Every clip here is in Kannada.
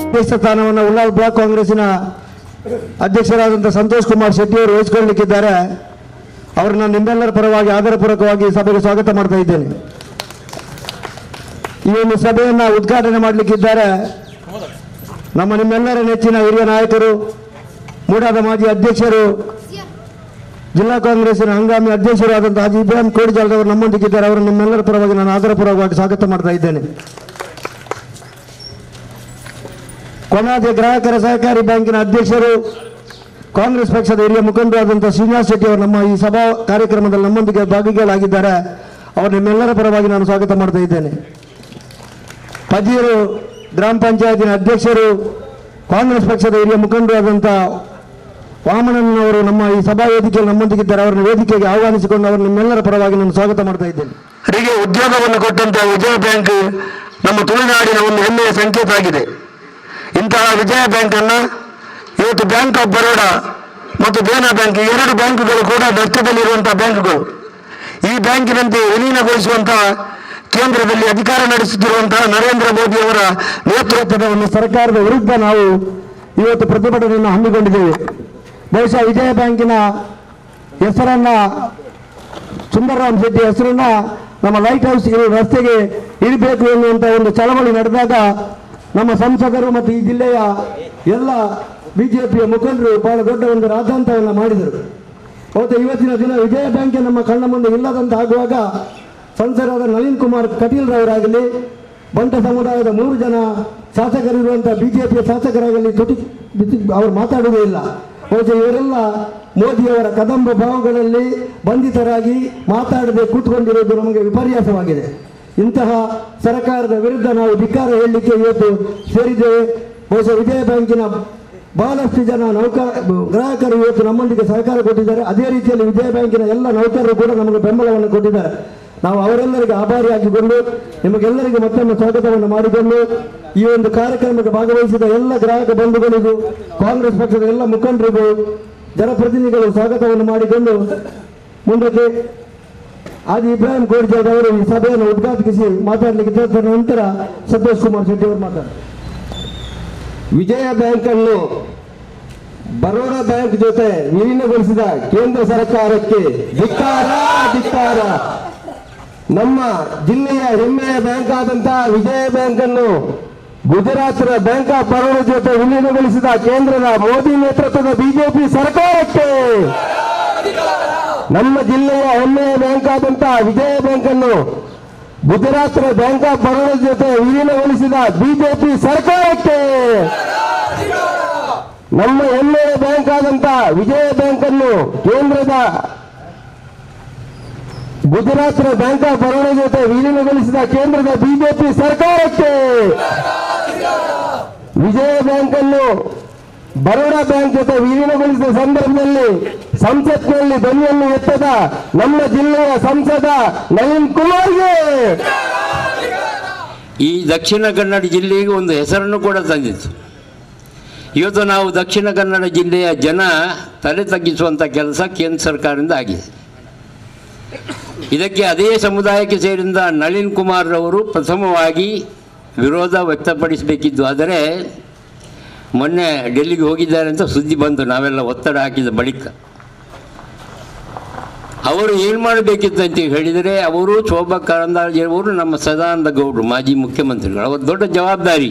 ಅಧ್ಯಕ್ಷ ಸ್ಥಾನವನ್ನು ಉಳ್ಳಾಲ ಬ್ಲಾಕ್ ಕಾಂಗ್ರೆಸ್ಸಿನ ಅಧ್ಯಕ್ಷರಾದಂಥ ಸಂತೋಷ್ ಕುಮಾರ್ ಶೆಟ್ಟಿ ಅವರು ವಹಿಸಿಕೊಳ್ಳಲಿಕ್ಕಿದ್ದಾರೆ. ಅವರನ್ನ ನಿಮ್ಮೆಲ್ಲರ ಪರವಾಗಿ ಆದರಪೂರ್ವಕವಾಗಿ ಸಭೆಗೆ ಸ್ವಾಗತ ಮಾಡ್ತಾ ಇದ್ದೇನೆ. ಈ ಒಂದು ಸಭೆಯನ್ನು ಉದ್ಘಾಟನೆ ಮಾಡಲಿಕ್ಕಿದ್ದಾರೆ ನಮ್ಮ ನಿಮ್ಮೆಲ್ಲರ ನೆಚ್ಚಿನ ಹಿರಿಯ ನಾಯಕರು, ಮೂಡಾದ ಮಾಜಿ ಅಧ್ಯಕ್ಷರು, ಜಿಲ್ಲಾ ಕಾಂಗ್ರೆಸ್ಸಿನ ಹಂಗಾಮಿ ಅಧ್ಯಕ್ಷರಾದಂಥ ಹಾಜಿ ಇಬ್ರಾಹಿಂ ಕೋಡಿಜಾಲ್ ಅವರು ನಮ್ಮೊಂದಿಗಿದ್ದಾರೆ. ಅವರು ನಿಮ್ಮೆಲ್ಲರ ಪರವಾಗಿ ನಾನು ಆದರಪೂರ್ವಕವಾಗಿ ಸ್ವಾಗತ ಮಾಡ್ತಾ ಇದ್ದೇನೆ. ಕೊನಾಜೆ ಗ್ರಾಹಕರ ಸಹಕಾರಿ ಬ್ಯಾಂಕಿನ ಅಧ್ಯಕ್ಷರು, ಕಾಂಗ್ರೆಸ್ ಪಕ್ಷದ ಹಿರಿಯ ಮುಖಂಡರಾದಂಥ ಶ್ರೀನಿವಾಸ್ ಶೆಟ್ಟಿ ಅವರು ನಮ್ಮ ಈ ಸಭಾ ಕಾರ್ಯಕ್ರಮದಲ್ಲಿ ನಮ್ಮೊಂದಿಗೆ ಭಾಗಿಗಳಾಗಿದ್ದಾರೆ. ಅವರು ನಿಮ್ಮೆಲ್ಲರ ಪರವಾಗಿ ನಾನು ಸ್ವಾಗತ ಮಾಡ್ತಾ ಇದ್ದೇನೆ. ಪಜೀರು ಗ್ರಾಮ ಪಂಚಾಯತಿನ ಅಧ್ಯಕ್ಷರು, ಕಾಂಗ್ರೆಸ್ ಪಕ್ಷದ ಹಿರಿಯ ಮುಖಂಡರಾದಂಥ ವಾಮನನ್ನವರು ನಮ್ಮ ಈ ಸಭಾ ವೇದಿಕೆಯಲ್ಲಿ ನಮ್ಮೊಂದಿಗಿದ್ದಾರೆ. ಅವರನ್ನು ವೇದಿಕೆಗೆ ಆಹ್ವಾನಿಸಿಕೊಂಡು ಅವರು ನಿಮ್ಮೆಲ್ಲರ ಪರವಾಗಿ ನಾನು ಸ್ವಾಗತ ಮಾಡ್ತಾ ಇದ್ದೇನೆ. ಹೀಗೆ ಉದ್ಯೋಗವನ್ನು ಕೊಟ್ಟಂತಹ ವಿಜಯ ಬ್ಯಾಂಕ್ ನಮ್ಮ ತುಳುನಾಡಿನ ಒಂದು ಹೆಮ್ಮೆಯ ಸಂಕೇತ ಆಗಿದೆ. ಇಂತಹ ವಿಜಯ ಬ್ಯಾಂಕನ್ನು ಇವತ್ತು ಬ್ಯಾಂಕ್ ಆಫ್ ಬರೋಡಾ ಮತ್ತು ದೇನಾ ಬ್ಯಾಂಕ್, ಎರಡು ಬ್ಯಾಂಕುಗಳು ಕೂಡ ನಷ್ಟದಲ್ಲಿರುವಂತಹ ಬ್ಯಾಂಕುಗಳು. ಈ ಬ್ಯಾಂಕಿನಂತೆ ವಿಲೀನಗೊಳಿಸುವಂತಹ ಕೇಂದ್ರದಲ್ಲಿ ಅಧಿಕಾರ ನಡೆಸುತ್ತಿರುವಂತಹ ನರೇಂದ್ರ ಮೋದಿ ಅವರ ನೇತೃತ್ವದ ಒಂದು ಸರ್ಕಾರದ ವಿರುದ್ಧ ನಾವು ಇವತ್ತು ಪ್ರತಿಭಟನೆಯನ್ನು ಹಮ್ಮಿಕೊಂಡಿದ್ದೇವೆ. ಬಹುಶಃ ವಿಜಯ ಬ್ಯಾಂಕಿನ ಹೆಸರನ್ನ, ಸುಂದರರಾಮ್ ಶೆಟ್ಟಿ ಹೆಸರನ್ನ ನಮ್ಮ ಲೈಟ್ ಹೌಸ್ ರಸ್ತೆಗೆ ಇಡಬೇಕು ಎನ್ನುವಂಥ ಒಂದು ಚಳವಳಿ ನಡೆದಾಗ ನಮ್ಮ ಸಂಸದರು ಮತ್ತು ಈ ಜಿಲ್ಲೆಯ ಎಲ್ಲ ಬಿಜೆಪಿಯ ಮುಖಂಡರು ಬಹಳ ದೊಡ್ಡ ಒಂದು ರಾದ್ಧಾಂತವನ್ನು ಮಾಡಿದರು. ಅವತ್ತು ಇವತ್ತಿನ ದಿನ ವಿಜಯ ಬ್ಯಾಂಕ್ ನಮ್ಮ ಕಣ್ಣ ಮುಂದೆ ಇಲ್ಲದಂತ ಆಗುವಾಗ ಸಂಸದರಾದ ನಳಿನ್ ಕುಮಾರ್ ಕಟೀಲ್ ರವರಾಗಲಿ, ಬಂಟ ಸಮುದಾಯದ 3 ಜನ ಶಾಸಕರಿರುವಂಥ ಬಿಜೆಪಿಯ ಶಾಸಕರಾಗಲಿ ಅವರು ಮಾತಾಡುವುದೇ ಇಲ್ಲ. ಬಹುಶಃ ಇವರೆಲ್ಲ ಮೋದಿಯವರ ಕದಂಬ ಭಾವಗಳಲ್ಲಿ ಬಂಧಿತರಾಗಿ ಮಾತಾಡದೆ ಕೂತ್ಕೊಂಡಿರೋದು ನಮಗೆ ವಿಪರ್ಯಾಸವಾಗಿದೆ. ಇಂತಹ ಸರ್ಕಾರದ ವಿರುದ್ಧ ನಾವು ಧಿಕ್ಕಾರ ಹೇಳಲಿಕ್ಕೆ ಇವತ್ತು ಸೇರಿದ್ದೇವೆ. ಬಹುಶಃ ವಿಜಯ ಬ್ಯಾಂಕಿನ ಬಹಳಷ್ಟು ಜನ ಗ್ರಾಹಕರು ಇವತ್ತು ನಮ್ಮೊಂದಿಗೆ ಸಹಕಾರ ಕೊಟ್ಟಿದ್ದಾರೆ. ಅದೇ ರೀತಿಯಲ್ಲಿ ವಿಜಯ ಬ್ಯಾಂಕಿನ ಎಲ್ಲ ನೌಕರರು ಕೂಡ ನಮಗೆ ಬೆಂಬಲವನ್ನು ಕೊಟ್ಟಿದ್ದಾರೆ. ನಾವು ಅವರೆಲ್ಲರಿಗೆ ಆಭಾರಿಯಾಗಿಕೊಂಡು ನಿಮಗೆಲ್ಲರಿಗೂ ಮತ್ತೊಮ್ಮೆ ಸ್ವಾಗತವನ್ನು ಮಾಡಿಕೊಂಡು ಈ ಒಂದು ಕಾರ್ಯಕ್ರಮಕ್ಕೆ ಭಾಗವಹಿಸಿದ ಎಲ್ಲ ಗ್ರಾಹಕ ಬಂಧುಗಳಿಗೂ, ಕಾಂಗ್ರೆಸ್ ಪಕ್ಷದ ಎಲ್ಲ ಮುಖಂಡರಿಗೂ, ಜನಪ್ರತಿನಿಧಿಗಳು ಸ್ವಾಗತವನ್ನು ಮಾಡಿಕೊಂಡು ಮುಂದಕ್ಕೆ ಹಾಜಿ ಇಬ್ರಾಹಿಂ ಕೋಡಿಜಾಲ್ ಅವರು ಈ ಸಭೆಯನ್ನು ಉದ್ಘಾಟಿಸಿ ಮಾತಾಡಲಿಕ್ಕೆ ನಂತರ ಸಂತೋಷ್ ಕುಮಾರ್ ಶೆಟ್ಟಿ ಅವರು ಮಾತಾಡ್ತಾರೆ. ವಿಜಯ ಬ್ಯಾಂಕ್ ಅನ್ನು ಬರೋಡಾ ಬ್ಯಾಂಕ್ ಜೊತೆ ವಿಲೀನಗೊಳಿಸಿದ ಕೇಂದ್ರ ಸರ್ಕಾರಕ್ಕೆ ಧಿಕ್ಕಾರ ಧಿಕ್ಕಾರ. ನಮ್ಮ ಜಿಲ್ಲೆಯ ಹೆಮ್ಮೆಯ ಬ್ಯಾಂಕ್ ಆದಂತಹ ವಿಜಯ ಬ್ಯಾಂಕ್ ಅನ್ನು ಗುಜರಾತ್ನ ಬ್ಯಾಂಕ್ ಆಫ್ ಬರೋಡಾ ಜೊತೆ ವಿಲೀನಗೊಳಿಸಿದ ಕೇಂದ್ರದ ಮೋದಿ ನೇತೃತ್ವದ ಬಿಜೆಪಿ ಸರ್ಕಾರಕ್ಕೆ, ನಮ್ಮ ಜಿಲ್ಲೆಯ ಹೆಮ್ಮೆಯ ಬ್ಯಾಂಕ್ ಆದಂತಹ ವಿಜಯ ಬ್ಯಾಂಕ್ ಅನ್ನು ಗುಜರಾತ್ನ ಬ್ಯಾಂಕ್ ಆಫ್ ಬರೋಡಾ ಜೊತೆ ವಿಲೀನಗೊಳಿಸಿದ ಬಿಜೆಪಿ ಸರ್ಕಾರಕ್ಕೆ, ನಮ್ಮ ಹೆಮ್ಮೆಯ ಬ್ಯಾಂಕ್ ಆದಂತಹ ವಿಜಯ ಬ್ಯಾಂಕ್ ಅನ್ನು ಕೇಂದ್ರದ ಗುಜರಾತ್ನ ಬ್ಯಾಂಕ್ ಆಫ್ ಬರೋಡಾ ಜೊತೆ ವಿಲೀನಗೊಳಿಸಿದ ಕೇಂದ್ರದ ಬಿಜೆಪಿ ಸರ್ಕಾರಕ್ಕೆ, ವಿಜಯ ಬ್ಯಾಂಕ್ ಅನ್ನು ಬರೋಡಾ ಬ್ಯಾಂಕ್ ಜೊತೆ ವಿಲೀನಗೊಳಿಸಿದ ಸಂದರ್ಭದಲ್ಲಿ ಸಂಸತ್ನಲ್ಲಿ ಧ್ವನಿಯನ್ನು ಎತ್ತದ ನಮ್ಮ ಜಿಲ್ಲೆಯ ಸಂಸದ ನಳಿನ್ ಕುಮಾರ್ಗೆ, ಈ ದಕ್ಷಿಣ ಕನ್ನಡ ಜಿಲ್ಲೆಗೆ ಒಂದು ಹೆಸರನ್ನು ಕೂಡ ತಂದಿತ್ತು. ಇವತ್ತು ನಾವು ದಕ್ಷಿಣ ಕನ್ನಡ ಜಿಲ್ಲೆಯ ಜನ ತಲೆ ತಗ್ಗಿಸುವಂಥ ಕೆಲಸ ಕೇಂದ್ರ ಸರ್ಕಾರದಿಂದ ಆಗಿದೆ. ಇದಕ್ಕೆ ಅದೇ ಸಮುದಾಯಕ್ಕೆ ಸೇರಿದ ನಳಿನ್ ಕುಮಾರ್ ಅವರು ಪ್ರಥಮವಾಗಿ ವಿರೋಧ ವ್ಯಕ್ತಪಡಿಸಬೇಕಿದ್ದು. ಆದರೆ ಮೊನ್ನೆ ಡೆಲ್ಲಿಗೆ ಹೋಗಿದ್ದಾರೆ ಅಂತ ಸುದ್ದಿ ಬಂತು, ನಾವೆಲ್ಲ ಒತ್ತಡ ಹಾಕಿದ ಬಳಿಕ. ಅವರು ಏನು ಮಾಡಬೇಕಿತ್ತು ಅಂತ ಹೇಳಿದರೆ, ಅವರು ಶೋಭಾ ಕರಂದ್ಲಾಜೆ ಅವರು ನಮ್ಮ ಸದಾನಂದ ಗೌಡರು ಮಾಜಿ ಮುಖ್ಯಮಂತ್ರಿಗಳು, ಅವರ ದೊಡ್ಡ ಜವಾಬ್ದಾರಿ.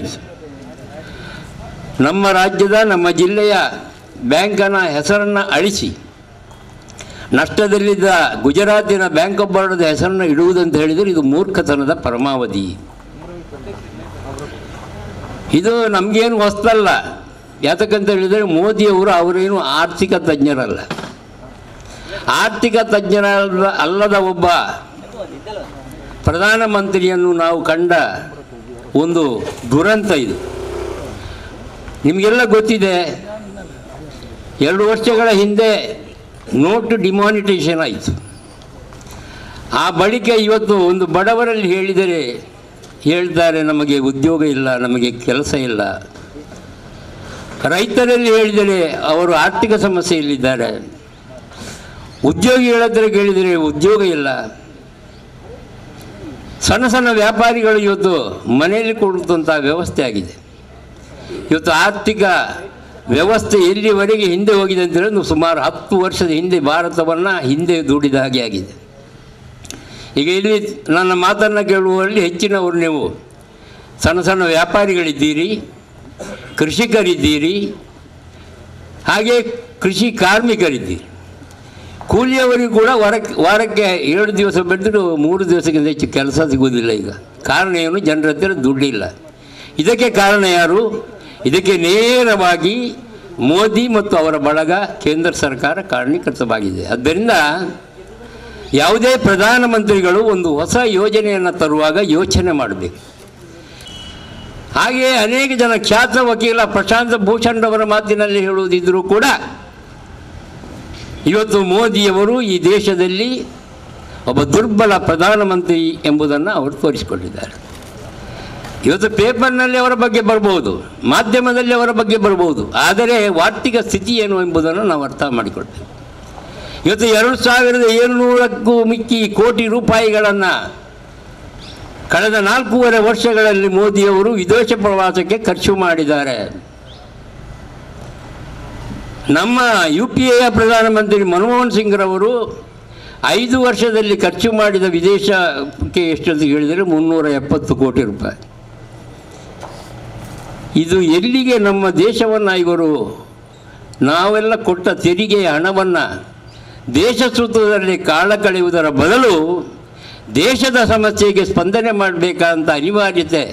ನಮ್ಮ ರಾಜ್ಯದ, ನಮ್ಮ ಜಿಲ್ಲೆಯ ಬ್ಯಾಂಕನ ಹೆಸರನ್ನು ಅಳಿಸಿ ನಷ್ಟದಲ್ಲಿದ್ದ ಗುಜರಾತಿನ ಬ್ಯಾಂಕ್ ಆಫ್ ಬರೋಡಾದ ಹೆಸರನ್ನು ಇಡುವುದಂತ ಹೇಳಿದರೆ ಇದು ಮೂರ್ಖತನದ ಪರಮಾವಧಿ. ಇದು ನಮಗೇನು ಹೊಸದಲ್ಲ. ಯಾತಕ್ಕಂತ ಹೇಳಿದರೆ ಮೋದಿಯವರು ಅವರೇನು ಆರ್ಥಿಕ ತಜ್ಞರಲ್ಲ. ಆರ್ಥಿಕ ಅಲ್ಲದ ಒಬ್ಬ ಪ್ರಧಾನಮಂತ್ರಿಯನ್ನು ನಾವು ಕಂಡ ಒಂದು ದುರಂತ ಇದು. ನಿಮಗೆಲ್ಲ ಗೊತ್ತಿದೆ, 2 ವರ್ಷಗಳ ಹಿಂದೆ ನೋಟ್ ಡಿಮಾನಿಟೈಸೇಷನ್ ಆಯಿತು. ಆ ಬಳಿಕ ಇವತ್ತು ಒಂದು ಬಡವರಲ್ಲಿ ಹೇಳ್ತಾರೆ ನಮಗೆ ಉದ್ಯೋಗ ಇಲ್ಲ, ನಮಗೆ ಕೆಲಸ ಇಲ್ಲ. ರೈತರಲ್ಲಿ ಹೇಳಿದರೆ ಅವರು ಆರ್ಥಿಕ ಸಮಸ್ಯೆಯಲ್ಲಿದ್ದಾರೆ. ಉದ್ಯೋಗಿಗಳತ್ರ ಕೇಳಿದರೆ ಉದ್ಯೋಗ ಇಲ್ಲ. ಸಣ್ಣ ಸಣ್ಣ ವ್ಯಾಪಾರಿಗಳು ಇವತ್ತು ಮನೆಯಲ್ಲಿ ಕೊಡುವಂಥ ವ್ಯವಸ್ಥೆ ಆಗಿದೆ. ಇವತ್ತು ಆರ್ಥಿಕ ವ್ಯವಸ್ಥೆ ಎಲ್ಲಿವರೆಗೆ ಹಿಂದೆ ಹೋಗಿದೆ ಅಂತ ಹೇಳಿದ್ರೆ ಸುಮಾರು 10 ವರ್ಷದ ಹಿಂದೆ ಭಾರತವನ್ನು ಹಿಂದೆ ದೂಡಿದ ಹಾಗೆ ಆಗಿದೆ. ಈಗ ಇಲ್ಲಿ ನನ್ನ ಮಾತನ್ನು ಕೇಳುವಲ್ಲಿ ಹೆಚ್ಚಿನವರು ನೀವು ಸಣ್ಣ ಸಣ್ಣ ವ್ಯಾಪಾರಿಗಳಿದ್ದೀರಿ, ಕೃಷಿಕರಿದ್ದೀರಿ, ಹಾಗೆ ಕೃಷಿ ಕಾರ್ಮಿಕರಿದ್ದೀರಿ. ಕೂಲಿಯವರಿಗೂ ಕೂಡ ವಾರಕ್ಕೆ 7 ದಿವಸ ಬಿಟ್ಟರು 3 ದಿವಸಕ್ಕಿಂತ ಹೆಚ್ಚು ಕೆಲಸ ಸಿಗುವುದಿಲ್ಲ. ಈಗ ಕಾರಣ ಏನು? ಜನರ ಹತ್ತಿರ ದುಡ್ಡಿಲ್ಲ. ಇದಕ್ಕೆ ಕಾರಣ ಯಾರು? ಇದಕ್ಕೆ ನೇರವಾಗಿ ಮೋದಿ ಮತ್ತು ಅವರ ಬಳಗ, ಕೇಂದ್ರ ಸರ್ಕಾರ ಕಾರಣೀಕೃತವಾಗಿದೆ. ಆದ್ದರಿಂದ ಯಾವುದೇ ಪ್ರಧಾನಮಂತ್ರಿಗಳು ಒಂದು ಹೊಸ ಯೋಜನೆಯನ್ನು ತರುವಾಗ ಯೋಚನೆ ಮಾಡಬೇಕು. ಹಾಗೆಯೇ ಅನೇಕ ಜನ ಖ್ಯಾತ ವಕೀಲ ಪ್ರಶಾಂತ್ ಭೂಷಣ್ ಅವರ ಮಾತಿನಲ್ಲಿ ಹೇಳುವುದಿದ್ದರೂ ಕೂಡ ಇವತ್ತು ಮೋದಿಯವರು ಈ ದೇಶದಲ್ಲಿ ಒಬ್ಬ ದುರ್ಬಲ ಪ್ರಧಾನಮಂತ್ರಿ ಎಂಬುದನ್ನು ಅವರು ತೋರಿಸಿಕೊಂಡಿದ್ದಾರೆ. ಇವತ್ತು ಪೇಪರ್ನಲ್ಲಿ ಅವರ ಬಗ್ಗೆ ಬರ್ಬೋದು, ಮಾಧ್ಯಮದಲ್ಲಿ ಅವರ ಬಗ್ಗೆ ಬರ್ಬೋದು, ಆದರೆ ವಾಸ್ತವಿಕ ಸ್ಥಿತಿ ಏನು ಎಂಬುದನ್ನು ನಾವು ಅರ್ಥ ಮಾಡಿಕೊಳ್ತೇವೆ. ಇವತ್ತು 2700ಕ್ಕೂ ಮಿಕ್ಕಿ ಕೋಟಿ ರೂಪಾಯಿಗಳನ್ನು ಕಳೆದ 4.5 ವರ್ಷಗಳಲ್ಲಿ ಮೋದಿಯವರು ವಿದೇಶ ಪ್ರವಾಸಕ್ಕೆ ಖರ್ಚು ಮಾಡಿದ್ದಾರೆ. ನಮ್ಮ UPAಯ ಪ್ರಧಾನಮಂತ್ರಿ ಮನಮೋಹನ್ ಸಿಂಗ್ರವರು 5 ವರ್ಷದಲ್ಲಿ ಖರ್ಚು ಮಾಡಿದ ವಿದೇಶಕ್ಕೆ ಎಷ್ಟಂತ ಹೇಳಿದರೆ 370 ಕೋಟಿ ರೂಪಾಯಿ. ಇದು ಎಲ್ಲಿಗೆ ನಮ್ಮ ದೇಶವನ್ನು ಇವರು ನಾವೆಲ್ಲ ಕೊಟ್ಟ ತೆರಿಗೆಯ ಹಣವನ್ನು ದೇಶ ಸೂತ್ರದಲ್ಲಿ ಕಾಳ ಕಳೆಯುವುದರ ಬದಲು ದೇಶದ ಸಮಸ್ಯೆಗೆ ಸ್ಪಂದನೆ ಮಾಡಬೇಕಂತ ಅನಿವಾರ್ಯತೆ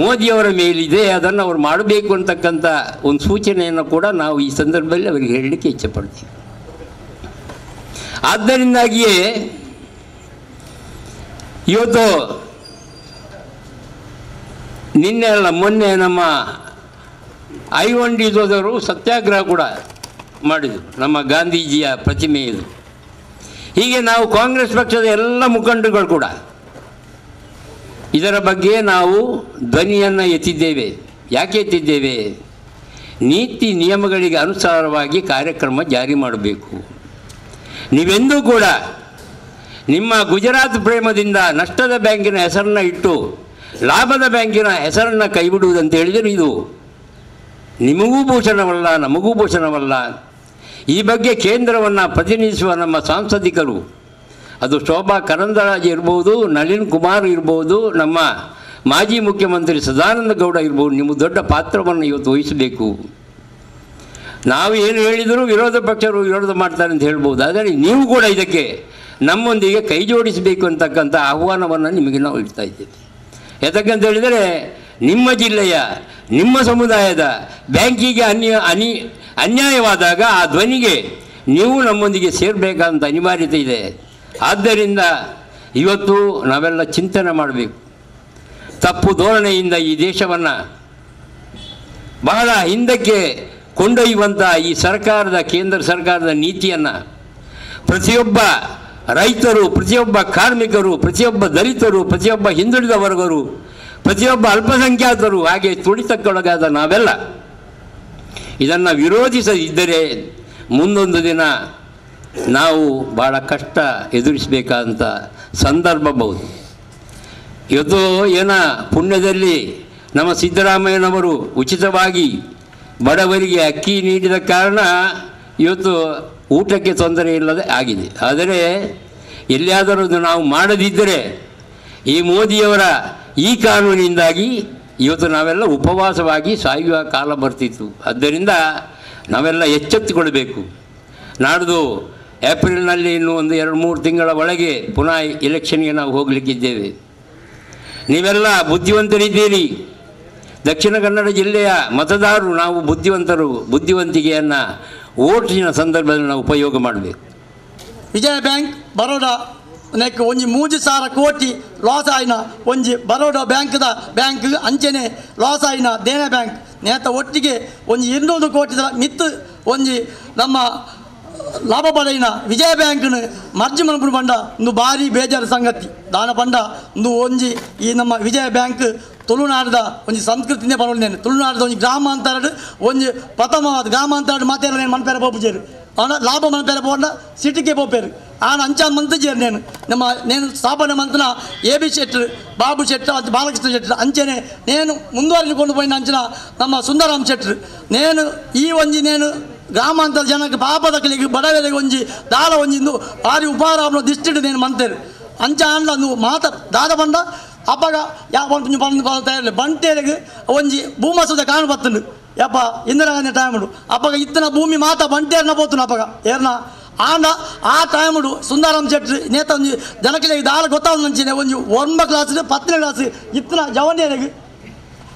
ಮೋದಿಯವರ ಮೇಲಿದೆ. ಅದನ್ನು ಅವರು ಮಾಡಬೇಕು ಅಂತಕ್ಕಂಥ ಒಂದು ಸೂಚನೆಯನ್ನು ಕೂಡ ನಾವು ಈ ಸಂದರ್ಭದಲ್ಲಿ ಅವರಿಗೆ ಹೇಳಲಿಕ್ಕೆ ಇಚ್ಛೆಪಡ್ತೀವಿ. ಆದ್ದರಿಂದಾಗಿಯೇ ಇವತ್ತು ನಿನ್ನೆ ಅಲ್ಲ ಮೊನ್ನೆ ನಮ್ಮ I1D ಸೋದರರು ಸತ್ಯಾಗ್ರಹ ಕೂಡ ಮಾಡಿದರು, ನಮ್ಮ ಗಾಂಧೀಜಿಯ ಪ್ರತಿಮೆ ಇದು. ಹೀಗೆ ನಾವು ಕಾಂಗ್ರೆಸ್ ಪಕ್ಷದ ಎಲ್ಲ ಮುಖಂಡರುಗಳು ಕೂಡ ಇದರ ಬಗ್ಗೆ ನಾವು ಧ್ವನಿಯನ್ನು ಎತ್ತಿದ್ದೇವೆ. ಯಾಕೆ ಎತ್ತಿದ್ದೇವೆ? ನೀತಿ ನಿಯಮಗಳಿಗೆ ಅನುಸಾರವಾಗಿ ಕಾರ್ಯಕ್ರಮ ಜಾರಿ ಮಾಡಬೇಕು. ನೀವೆಂದೂ ಕೂಡ ನಿಮ್ಮ ಗುಜರಾತ್ ಪ್ರೇಮದಿಂದ ನಷ್ಟದ ಬ್ಯಾಂಕಿನ ಹೆಸರನ್ನು ಇಟ್ಟು ಲಾಭದ ಬ್ಯಾಂಕಿನ ಹೆಸರನ್ನು ಕೈಬಿಡುವುದಂತ ಹೇಳಿದರೆ ಇದು ನಿಮಗೂ ಭೂಷಣವಲ್ಲ, ನಮಗೂ ಭೂಷಣವಲ್ಲ. ಈ ಬಗ್ಗೆ ಕೇಂದ್ರವನ್ನು ಪ್ರತಿನಿಧಿಸುವ ನಮ್ಮ ಸಾಂಸದಿಕರು, ಅದು ಶೋಭಾ ಕರಂದ್ಲಾಜೆ ಇರ್ಬೋದು, ನಳಿನ್ ಕುಮಾರ್ ಇರ್ಬೋದು, ನಮ್ಮ ಮಾಜಿ ಮುಖ್ಯಮಂತ್ರಿ ಸದಾನಂದ ಗೌಡ ಇರ್ಬೋದು, ನಿಮ್ಮ ದೊಡ್ಡ ಪಾತ್ರವನ್ನು ಇವತ್ತು ವಹಿಸಬೇಕು. ನಾವು ಏನು ಹೇಳಿದರೂ ವಿರೋಧ ಪಕ್ಷರು ವಿರೋಧ ಮಾಡ್ತಾರೆ ಅಂತ ಹೇಳ್ಬೋದು, ಆದರೆ ನೀವು ಕೂಡ ಇದಕ್ಕೆ ನಮ್ಮೊಂದಿಗೆ ಕೈ ಜೋಡಿಸಬೇಕು ಅಂತಕ್ಕಂಥ ಆಹ್ವಾನವನ್ನು ನಿಮಗೆ ನಾವು ಇಡ್ತಾ ಇದ್ದೇವೆ. ಯಾತಕ್ಕಂತ ಹೇಳಿದರೆ ನಿಮ್ಮ ಜಿಲ್ಲೆಯ, ನಿಮ್ಮ ಸಮುದಾಯದ ಬ್ಯಾಂಕಿಗೆ ಅನ್ಯಾಯವಾದಾಗ ಆ ಧ್ವನಿಗೆ ನೀವು ನಮ್ಮೊಂದಿಗೆ ಸೇರಬೇಕಂತ ಅನಿವಾರ್ಯತೆ ಇದೆ. ಆದ್ದರಿಂದ ಇವತ್ತು ನಾವೆಲ್ಲ ಚಿಂತನೆ ಮಾಡಬೇಕು. ತಪ್ಪು ಧೋರಣೆಯಿಂದ ಈ ದೇಶವನ್ನು ಬಹಳ ಹಿಂದಕ್ಕೆ ಕೊಂಡೊಯ್ಯುವಂಥ ಈ ಸರ್ಕಾರದ, ಕೇಂದ್ರ ಸರ್ಕಾರದ ನೀತಿಯನ್ನು ಪ್ರತಿಯೊಬ್ಬ ರೈತರು, ಪ್ರತಿಯೊಬ್ಬ ಕಾರ್ಮಿಕರು, ಪ್ರತಿಯೊಬ್ಬ ದಲಿತರು, ಪ್ರತಿಯೊಬ್ಬ ಹಿಂದುಳಿದ ವರ್ಗರು, ಪ್ರತಿಯೊಬ್ಬ ಅಲ್ಪಸಂಖ್ಯಾತರು, ಹಾಗೆ ತುಳಿತಕ್ಕೊಳಗಾದ ನಾವೆಲ್ಲ ಇದನ್ನು ವಿರೋಧಿಸದಿದ್ದರೆ ಮುಂದೊಂದು ದಿನ ನಾವು ಭಾಳ ಕಷ್ಟ ಎದುರಿಸಬೇಕಾದಂಥ ಸಂದರ್ಭ ಬಹುದು. ಇವತ್ತು ಪುಣ್ಯದಲ್ಲಿ ನಮ್ಮ ಸಿದ್ದರಾಮಯ್ಯನವರು ಉಚಿತವಾಗಿ ಬಡವರಿಗೆ ಅಕ್ಕಿ ನೀಡಿದ ಕಾರಣ ಇವತ್ತು ಊಟಕ್ಕೆ ತೊಂದರೆ ಇಲ್ಲದೆ ಆಗಿದೆ. ಆದರೆ ಎಲ್ಲಿಯಾದರೂ ನಾವು ಮಾಡದಿದ್ದರೆ ಈ ಮೋದಿಯವರ ಈ ಕಾನೂನಿಂದಾಗಿ ಇವತ್ತು ನಾವೆಲ್ಲ ಉಪವಾಸವಾಗಿ ಸಾಯುವ ಕಾಲ ಬರ್ತಿತ್ತು. ಆದ್ದರಿಂದ ನಾವೆಲ್ಲ ಎಚ್ಚೆತ್ತುಕೊಳ್ಬೇಕು. ನಾಡ್ದು ಏಪ್ರಿಲ್ನಲ್ಲಿ ಇನ್ನೂ ಒಂದು 2-3 ತಿಂಗಳ ಒಳಗೆ ಪುನಃ ಎಲೆಕ್ಷನ್ಗೆ ನಾವು ಹೋಗಲಿಕ್ಕಿದ್ದೇವೆ. ನೀವೆಲ್ಲ ಬುದ್ಧಿವಂತರಿದ್ದೀರಿ. ದಕ್ಷಿಣ ಕನ್ನಡ ಜಿಲ್ಲೆಯ ಮತದಾರರು ನಾವು ಬುದ್ಧಿವಂತರು. ಬುದ್ಧಿವಂತಿಕೆಯನ್ನು ಓಟಿನ ಸಂದರ್ಭದಲ್ಲಿ ನಾವು ಉಪಯೋಗ ಮಾಡಬೇಕು. ವಿಜಯ ಬ್ಯಾಂಕ್ ಬರೋಡಾ ನೆಕ್ ಒಂಜಿ 3,000 ಕೋಟಿ ಲಾಸ್ ಆಯ್ನ ಒಂಜಿ ಬರೋಡಾ ಬ್ಯಾಂಕ್ ಅಂಚೆನೆ ಲಾಸ್ ಆಯ್ನ ದೇನೆ ಬ್ಯಾಂಕ್ ನೇತ ಒಟ್ಟಿಗೆ ಒಂಜಿ 200 ಕೋಟಿ ಮಿತ್ತು ಒಂಜಿ ನಮ್ಮ ಲಾಭ ಪಡೆಯಿನ ವಿಜಯ ಬ್ಯಾಂಕ್ನು ಮರ್ಜಿ ಮನ್ಪುಡು ಪಂಡ ಒಂದು ಭಾರಿ ಬೇಜಾರು ಸಂಗತಿ ದಾನ ಪಂಡ ಒಂದು ಒಂಜಿ ಈ ನಮ್ಮ ವಿಜಯ ಬ್ಯಾಂಕ್ ತುಳುನಾಡದ ಒಂಜಿ ಸಂಸ್ಕೃತಿನೇ ಬರೋದೇನೆ. ತುಳುನಾಡದ ಒಂಜಿ ಗ್ರಾಮಾಂತರ ಒಂಜಿ ಪ್ರಥಮವಾದ ಗ್ರಾಮಾಂತರ ಮಾತೆಲ್ಲ ಮನ್ಪೇರ ಪೋಪುಜೇರು ಲಾಭ ಮನ್ಪೇರ ಪೋಂಡ ಸಿಟಿಗೆ ಪೋಪೇರು ಆನ ಅಂಚಾನ ಮಂತ್ರಿಜೇರು నేను ಸ್ಥಾಪನೆ ಮಂತ್ರ AB ಶೆಟ್ಟರ್ ಬಾಬು ಶೆಟ್ಟರ್ ಅದು ಬಾಲಕೃಷ್ಣ ಶೆಟ್ಟರ್ ಅಂಚೆನೆ నేను ಮುಂದುವರಿಸಿಕೊಂಡು పోయిన ಅಂಚನ ನಮ್ಮ ಸುಂದರಾಮ್ ಶೆಟ್ಟರ್ ಈ ಒಂಜಿ ಗ್ರಾಮಾಂತರ ಜನಕ್ಕೆ ಪಾಪದಕ್ಕಲಿಗೆ ಬಡವರಿಗೆ ಒಂಜಿ ದಾಳ ಒಂಜಿಂದು ಭಾರಿ ಉಪಹಾರ ದಿಷ್ಟಿಟ್ಟು నేను ಮಂತೇರು ಅಂಚ ಅಂಡ್ಲ ಮಾತ ದಾದ ಬಂದ ಅಪ್ಪಗ ತಯಾರಿಲ್ಲ ಬಂಟೇರಿಗೆ ಒಂಜಿ ಭೂಮಸುದ ಕಾಣು ಬತ್ತುಂಡು ಯಪ್ಪ ಇಂದಿರಾ ಗಾಂಧಿ ಟೈಮುಡು ಅಪ್ಪಗ ಇತ್ತನ ಭೂಮಿ ಮಾತ ಬಂಟೇರ್ನ పోతున్నా ಅಪ್ಪಗ ಏರ್ನ ಆಂಡ ಆ ಟೈಮುಡು ಸುಂದರಾಮ್ ಶೆಟ್ಟಿ ನೇತ ಒಂಜಿ ಜನಕ್ಕೆ ದಾಳ ಗೊತ್ತಾದ ನಂಚಿನ ಒಂಜಿ 9 ಕ್ಲಾಸ್ 10ನೇ ಕ್ಲಾಸ್ ಇತ್ತನ ಜವನಿಯರಿಗೆ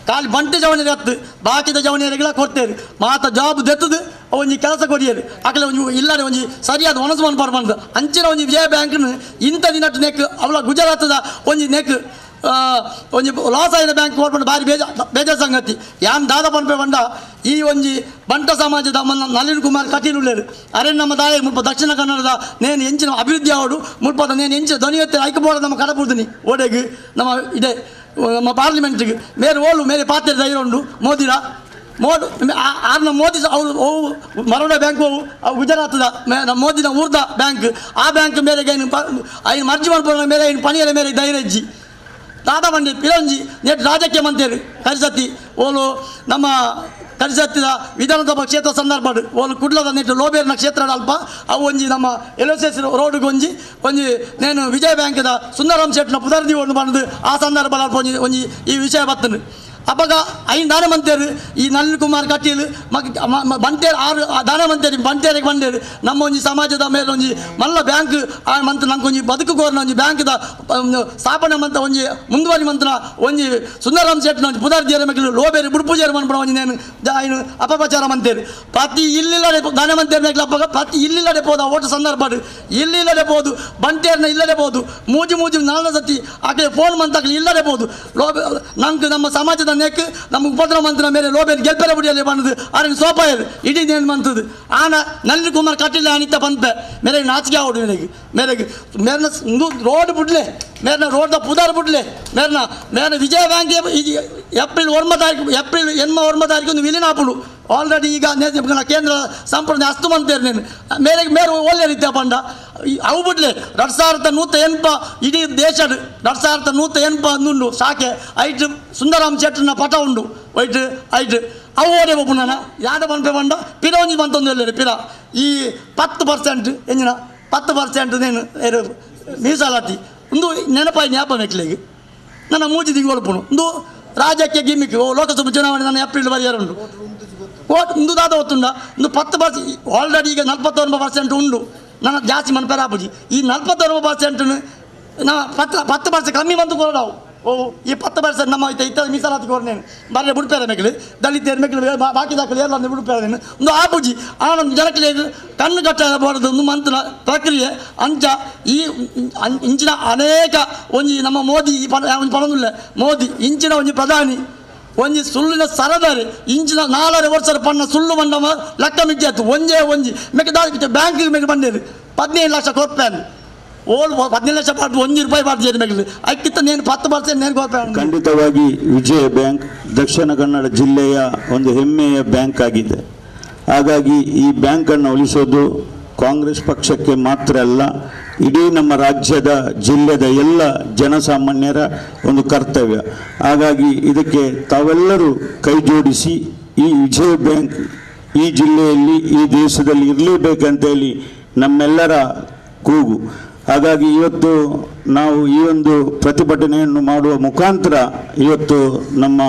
ಖಾಲಿ ಬಂಟೆ ಜವನಿಯರಿಗೆ ಹತ್ತು ಬಾಕಿದ ಜವನಿಯರಿಗೆಲ್ಲ ಕೊಡ್ತೇವೆ ಮಾತ ಜಾಬ್ ದೆತ್ತದು ಒಂಜಿ ಕೆಲಸ ಕೊಡಿಯರು ಅಕಲೆ ಒಂಜಿ ಇಲ್ಲದೆ ಒಂಜಿ ಸರಿಯಾದ ಒಣಸು ಮನ್ಪರ್ಬಂದು ಅಂಚಿನ ಒಂಜಿ ವಿಜಯ ಬ್ಯಾಂಕ್ನು ಇಂಥ ದಿನಟ್ಟು ನೆಕ್ ಅವಳ ಗುಜರಾತದ ಒಂಜಿ ನೆಕ್ ಒಂಜಿ ಲಾಸ್ ಆಯ್ದ ಬ್ಯಾಂಕ್ ಕೊಡ್ಕೊಂಡು ಭಾರಿ ಬೇಜಾರು ಸಂಗತಿ ಯಾನ್ ದಾದ ಪನ್ಪೆ ಬಂಡ ಈ ಒಂಜಿ ಬಂಟ ಸಮಾಜದ ನಳಿನ್ ಕುಮಾರ್ ಕಟೀಲ್ ಉಳ್ಳೇರು ಅರೆ ನಮ್ಮ ದಾಯ ಮುಲ್ಪ ದಕ್ಷಿಣ ಕನ್ನಡದ ನೇನು ಎಂಚಿನ ಅಭಿವೃದ್ಧಿ ಆವಡು ಮುಲ್ಪದ ನೇನು ಎಂಚಿನ ಧ್ವನಿ ಎತ್ತಿ ಐಕ್ಯಬೋರ್ಡ್ ನಮ್ಮ ಕಡಪುಡ್ತೀನಿ ಓಡೆಗೆ ನಮ್ಮ ಇದೆ ನಮ್ಮ ಪಾರ್ಲಿಮೆಂಟ್ಗೆ ಮೇರೆ ಓಲು ಮೇರೆ ಪಾತ್ರೆ ಧೈರ್ಯ ಉಂಡು ಮೋದಿರ ಆರ್ನ ಮೋದಿ ಅವರು ಮರೋಡ ಬ್ಯಾಂಕ್ ಅವು ಗುಜರಾತದ ನಮ್ಮ ಮೋದಿನ ಊರ್ದ ಬ್ಯಾಂಕ್ ಆ ಬ್ಯಾಂಕ್ ಮೇರೆಗೆ ಐನು ಮರ್ಜಿ ಮಾಡ್ಕೊಂಡು ಮೇಲೆ ಐನು ಪಣಿಯರ ಮೇಲೆ ಧೈರ್ಯ ಇಜ್ಜಿ ದಾದ ಬಂಡಿ ಪಿರಂಜಿ ನೆಟ್ ರಾಜಕೀಯ ಮಂತ್ರಿ ಕರಿಸತ್ತಿ ಓಲು ನಮ್ಮ ಕರಿಸತ್ತಿದ ವಿಧಾನಸಭಾ ಕ್ಷೇತ್ರ ಸಂದರ್ಭ ಓಲು ಕುಡ್ಲದ ನೆಟ್ಟು ಲೋಬೇರಿನ ಕ್ಷೇತ್ರ ಅಲ್ಪ ಅವು ಒಂಜಿ ನಮ್ಮ LSS ರೋಡ್ಗೆ ಒಂಜಿ నేను ವಿಜಯ ಬ್ಯಾಂಕ್ದ ಸುಂದರಾಮ್ ಶೆಟ್ಟಿನ ಪುದರ್ದಿ ಒಂದು ಬಂದು ಆ ಸಂದರ್ಭ ಅಲ್ಪ ಒಂಜಿ ಈ ವಿಷಯ ಬರ್ತನು ಅಪ್ಪಗ ಐನು ದಾನ ಮಂತ್ರಿ ಈ ನಳಿನ್ ಕುಮಾರ್ ಕಟೀಲ್ ಬಂಟೇರು 6 ದಾನ ಮಂತ್ರಿ ಬಂಟೇರಿಗೆ ಬಂಡೇರು ನಮ್ಮ ಒಂಜಿ ಸಮಾಜದ ಮೇಲೆ ಒಂಜಿ ಮಲ್ಲ ಬ್ಯಾಂಕ್ ಮಂತ್ ನಂಗೆ ಒಂಜಿ ಬದುಕು ಕೋರ್ನ ಒಂಜಿ ಬ್ಯಾಂಕ್ದ ಸ್ಥಾಪನೆ ಮಂತ ಒಂಜಿ ಮುಂದುವರಿ ಮಂತ್ರ ಒಂಜಿ ಸುಂದರಾಮ್ ಶೆಟ್ಟಿನ ಒಂಜಿ ಪುದರ್ದಿಯರ ಮೇಲೆ ಲೋಬೇರಿ ಬುಡ್ಪೂಜೆರು ಮನ್ಪಡ ಒಂಜಿ నేను ಐನು ಅಪಪ್ರಚಾರ ಮಂತೇರು ಪ್ರತಿ ಇಲ್ಲಿಲ್ಲದೆ ದಾನ ಮಂತ್ರಿ ಮೇಲೆ ಅಪ್ಪಗ ಪ್ರತಿ ಇಲ್ಲಿಲ್ಲದೆ ಪೋದ ಓಟು ಸಂದರ್ಭ ಇಲ್ಲಿಲ್ಲದೆ ಪೋದು ಬಂಟೇರ್ನ ಇಲ್ಲದೆ ಪೋದು ಮೂಜಿ ನಾಲ್ಕು ಸತಿ ಆಕೆ ಫೋನ್ ಮಂತಾಗಲಿ ಇಲ್ಲದೆ ಪೋದು ನಂಗೆ ನಮ್ಮ ಸಮಾಜದ ನೆಕ್ ನಮ್ಮ ಉಪದ್ರ ಮಂತ್ರಿನ ಮೇಲೆ ಲೋಬೇರಿ ಗೆಲ್ಪೆರ ಬುಡಿಯಲ್ಲಿ ಬಂದದು ಅರೆ ಸೋಪಾಯರು ಇಡೀ ನೇನು ಮಂತದ್ದು ಆನ ನಳಿನ್ ಕುಮಾರ್ ಕಟೀಲ್ ಅನಿತ ಬಂತೆ ಮೇರೆಗೆ ನಾಚಿಕೆ ಆವಡು ಮೇರೆಗೆ ಮೇರ್ನ ರೋಡ್ ಬಿಡ್ಲೆ ಮೇರ್ನ ರೋಡ್ದ ಪುದಾರ್ ಬಿಡ್ಲೆ ಮೇರ್ನ ವಿಜಯ ಬ್ಯಾಂಕ್ ಏಪ್ರಿಲ್ 9 ತಾರೀಕು ಒಂದು ವಿಲೀನ ಆಪುಡು ಆಲ್ರೆಡಿ ಈಗ ಕೇಂದ್ರ ಸಂಪೂರ್ಣ ಅಸ್ತು ಮಂತೇರು నేను ಮೇರೆ ಒಳ್ಳೆ ರೀತಿಯ ಪಂಡ ಅವು ಬಿಡ್ಲೆ 2108 ಇಡೀ ದೇಶದ 2108 ಅಂದುಂಡು ಸಾಕೆ ಐಟ್ ಸುಂದರಾಮ್ ಶೆಟ್ಟಿನ ಪಟ ಉಂಡು ಐಟ್ ಅವು ಓಡೆ ಬಪ್ಪುನ ಯಾದ ಪನ್ಪೆ ಬಂಡ ಪಿರ ಒಂಜಿ ಬಂತೊಂದು ಎಲ್ಲರು ಪಿರ ಈ 10% ಎಂಜಿನ 10% ನೇನು ಮೀಸಲಾತಿ ಒಂದು ನೆನಪಾಯಿ ಜ್ಞಾಪ ಮೆಕ್ಲಿಗೆ ನನ್ನ ಮೂಜಿ ದಿಗೊಳ್ಪುಣು ಒಂದು ರಾಜ್ಯಕ್ಕೆ ಗಿಮಿಕ್ ಲೋಕಸಭಾ ಚುನಾವಣೆ ನನ್ನ ಏಪ್ರಿಲ್ ಬರೆಯರುಂಡು ಓಟ್ ಒಂದು ದಾದ ಹೊತ್ತುಂಡ ಒಂದು 10% ಆಲ್ರೆಡಿ ಈಗ 49% ಉಂಡು ನನ್ನ ಜಾಸ್ತಿ ಮನ್ಪೆರಾಪುಜಿ ಈ 49% ನಾ 10% ಕಮ್ಮಿ ಬಂದು ಕೊರಡಾವು ಈ 10% ನಮ್ಮ ಇತ್ತ ಮೀಸಲಾತಿ ಕೋರ್ನೇನು ಬರ್ರೆ ಬಿಡ್ಪೇರ ಮೇಕಲು ದಲಿತ ಮೇಕಲು ಬಾಕಿ ದಾಖಲೆ ಎಲ್ಲ ಬಿಡ್ಪೇರೇನು ಒಂದು ಆಪುಜಿ ಆನಂದ್ ಜನಕ್ಕೆ ಕಣ್ಣು ಕಟ್ಟಬಾರದು ಒಂದು ಮಂತ್ರ ಪ್ರಕ್ರಿಯೆ ಅಂಚ ಈ ಇಂಚಿನ ಅನೇಕ ಒಂಜಿ ನಮ್ಮ ಮೋದಿ ಪಡನುಲ್ಲ ಮೋದಿ ಇಂಚಿನ ಒಂಜಿ ಪ್ರಧಾನಿ ಒಂಜಿ ಸುಳ್ಳಿನ ಸರದಾರಿ ಇಂಚಿನ 4 ವರ್ಷದ ಪಣ್ಣ ಸುಳ್ಳು ಬಂಡ ಲೆಕ್ಕ ಮಿಜ್ಜಾತು ಒಂಜಿ ಮೇಕೆ ಬ್ಯಾಂಕಿಗೆ ಮೇಕೆ ಬಂದೇರು 15 ಲಕ್ಷ ಕೊಡ್ಪೇನು ಓಲ್ 15 ಲಕ್ಷ ಪಾರ್ಟಿ ₹1 ಪಾರ್ಟಿ ಮೇಗಲಿ ಅದಕ್ಕಿಂತ ನೇನು 10% ನೇನು ಕೊಡ್ಪೇನು. ಖಂಡಿತವಾಗಿ ವಿಜಯ ಬ್ಯಾಂಕ್ ದಕ್ಷಿಣ ಕನ್ನಡ ಜಿಲ್ಲೆಯ ಒಂದು ಹೆಮ್ಮೆಯ ಬ್ಯಾಂಕ್ ಆಗಿದೆ. ಹಾಗಾಗಿ ಈ ಬ್ಯಾಂಕನ್ನು ಉಳಿಸೋದು ಕಾಂಗ್ರೆಸ್ ಪಕ್ಷಕ್ಕೆ ಮಾತ್ರ ಅಲ್ಲ, ಇಡೀ ನಮ್ಮ ರಾಜ್ಯದ ಜಿಲ್ಲೆದ ಎಲ್ಲ ಜನಸಾಮಾನ್ಯರ ಒಂದು ಕರ್ತವ್ಯ. ಹಾಗಾಗಿ ಇದಕ್ಕೆ ತಾವೆಲ್ಲರೂ ಕೈ ಜೋಡಿಸಿ ಈ ವಿಜಯ ಬ್ಯಾಂಕ್ ಈ ಜಿಲ್ಲೆಯಲ್ಲಿ ಈ ದೇಶದಲ್ಲಿ ಇರಲೇಬೇಕಂತೇಳಿ ನಮ್ಮೆಲ್ಲರ ಕೂಗು. ಹಾಗಾಗಿ ಇವತ್ತು ನಾವು ಈ ಒಂದು ಪ್ರತಿಭಟನೆಯನ್ನು ಮಾಡುವ ಮುಖಾಂತರ ಇವತ್ತು ನಮ್ಮ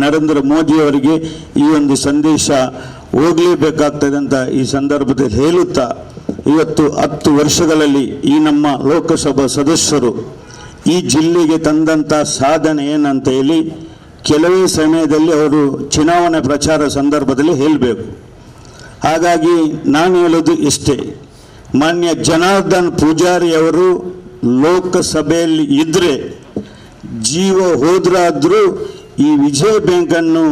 ನರೇಂದ್ರ ಮೋದಿಯವರಿಗೆ ಈ ಒಂದು ಸಂದೇಶ ಹೋಗಲೇಬೇಕಾಗ್ತದೆ ಅಂತ ಈ ಸಂದರ್ಭದಲ್ಲಿ ಹೇಳುತ್ತಾ, ಇವತ್ತು 10 ವರ್ಷಗಳಲ್ಲಿ ಈ ನಮ್ಮ ಲೋಕಸಭಾ ಸದಸ್ಯರು ಈ ಜಿಲ್ಲೆಗೆ ತಂದಂಥ ಸಾಧನೆ ಏನಂತ ಹೇಳಿ ಕೆಲವೇ ಸಮಯದಲ್ಲಿ ಅವರು ಚುನಾವಣೆ ಪ್ರಚಾರ ಸಂದರ್ಭದಲ್ಲಿ ಹೇಳಬೇಕು. ಹಾಗಾಗಿ ನಾನು ಹೇಳೋದು ಇಷ್ಟೇ, ಮಾನ್ಯ ಜನಾರ್ದನ್ ಪೂಜಾರಿ ಅವರು ಲೋಕಸಭೆಯಲ್ಲಿ ಇದ್ದರೆ ಜೀವ ಹೋದ್ರಾದರೂ ಈ ವಿಜಯ ಬ್ಯಾಂಕನ್ನು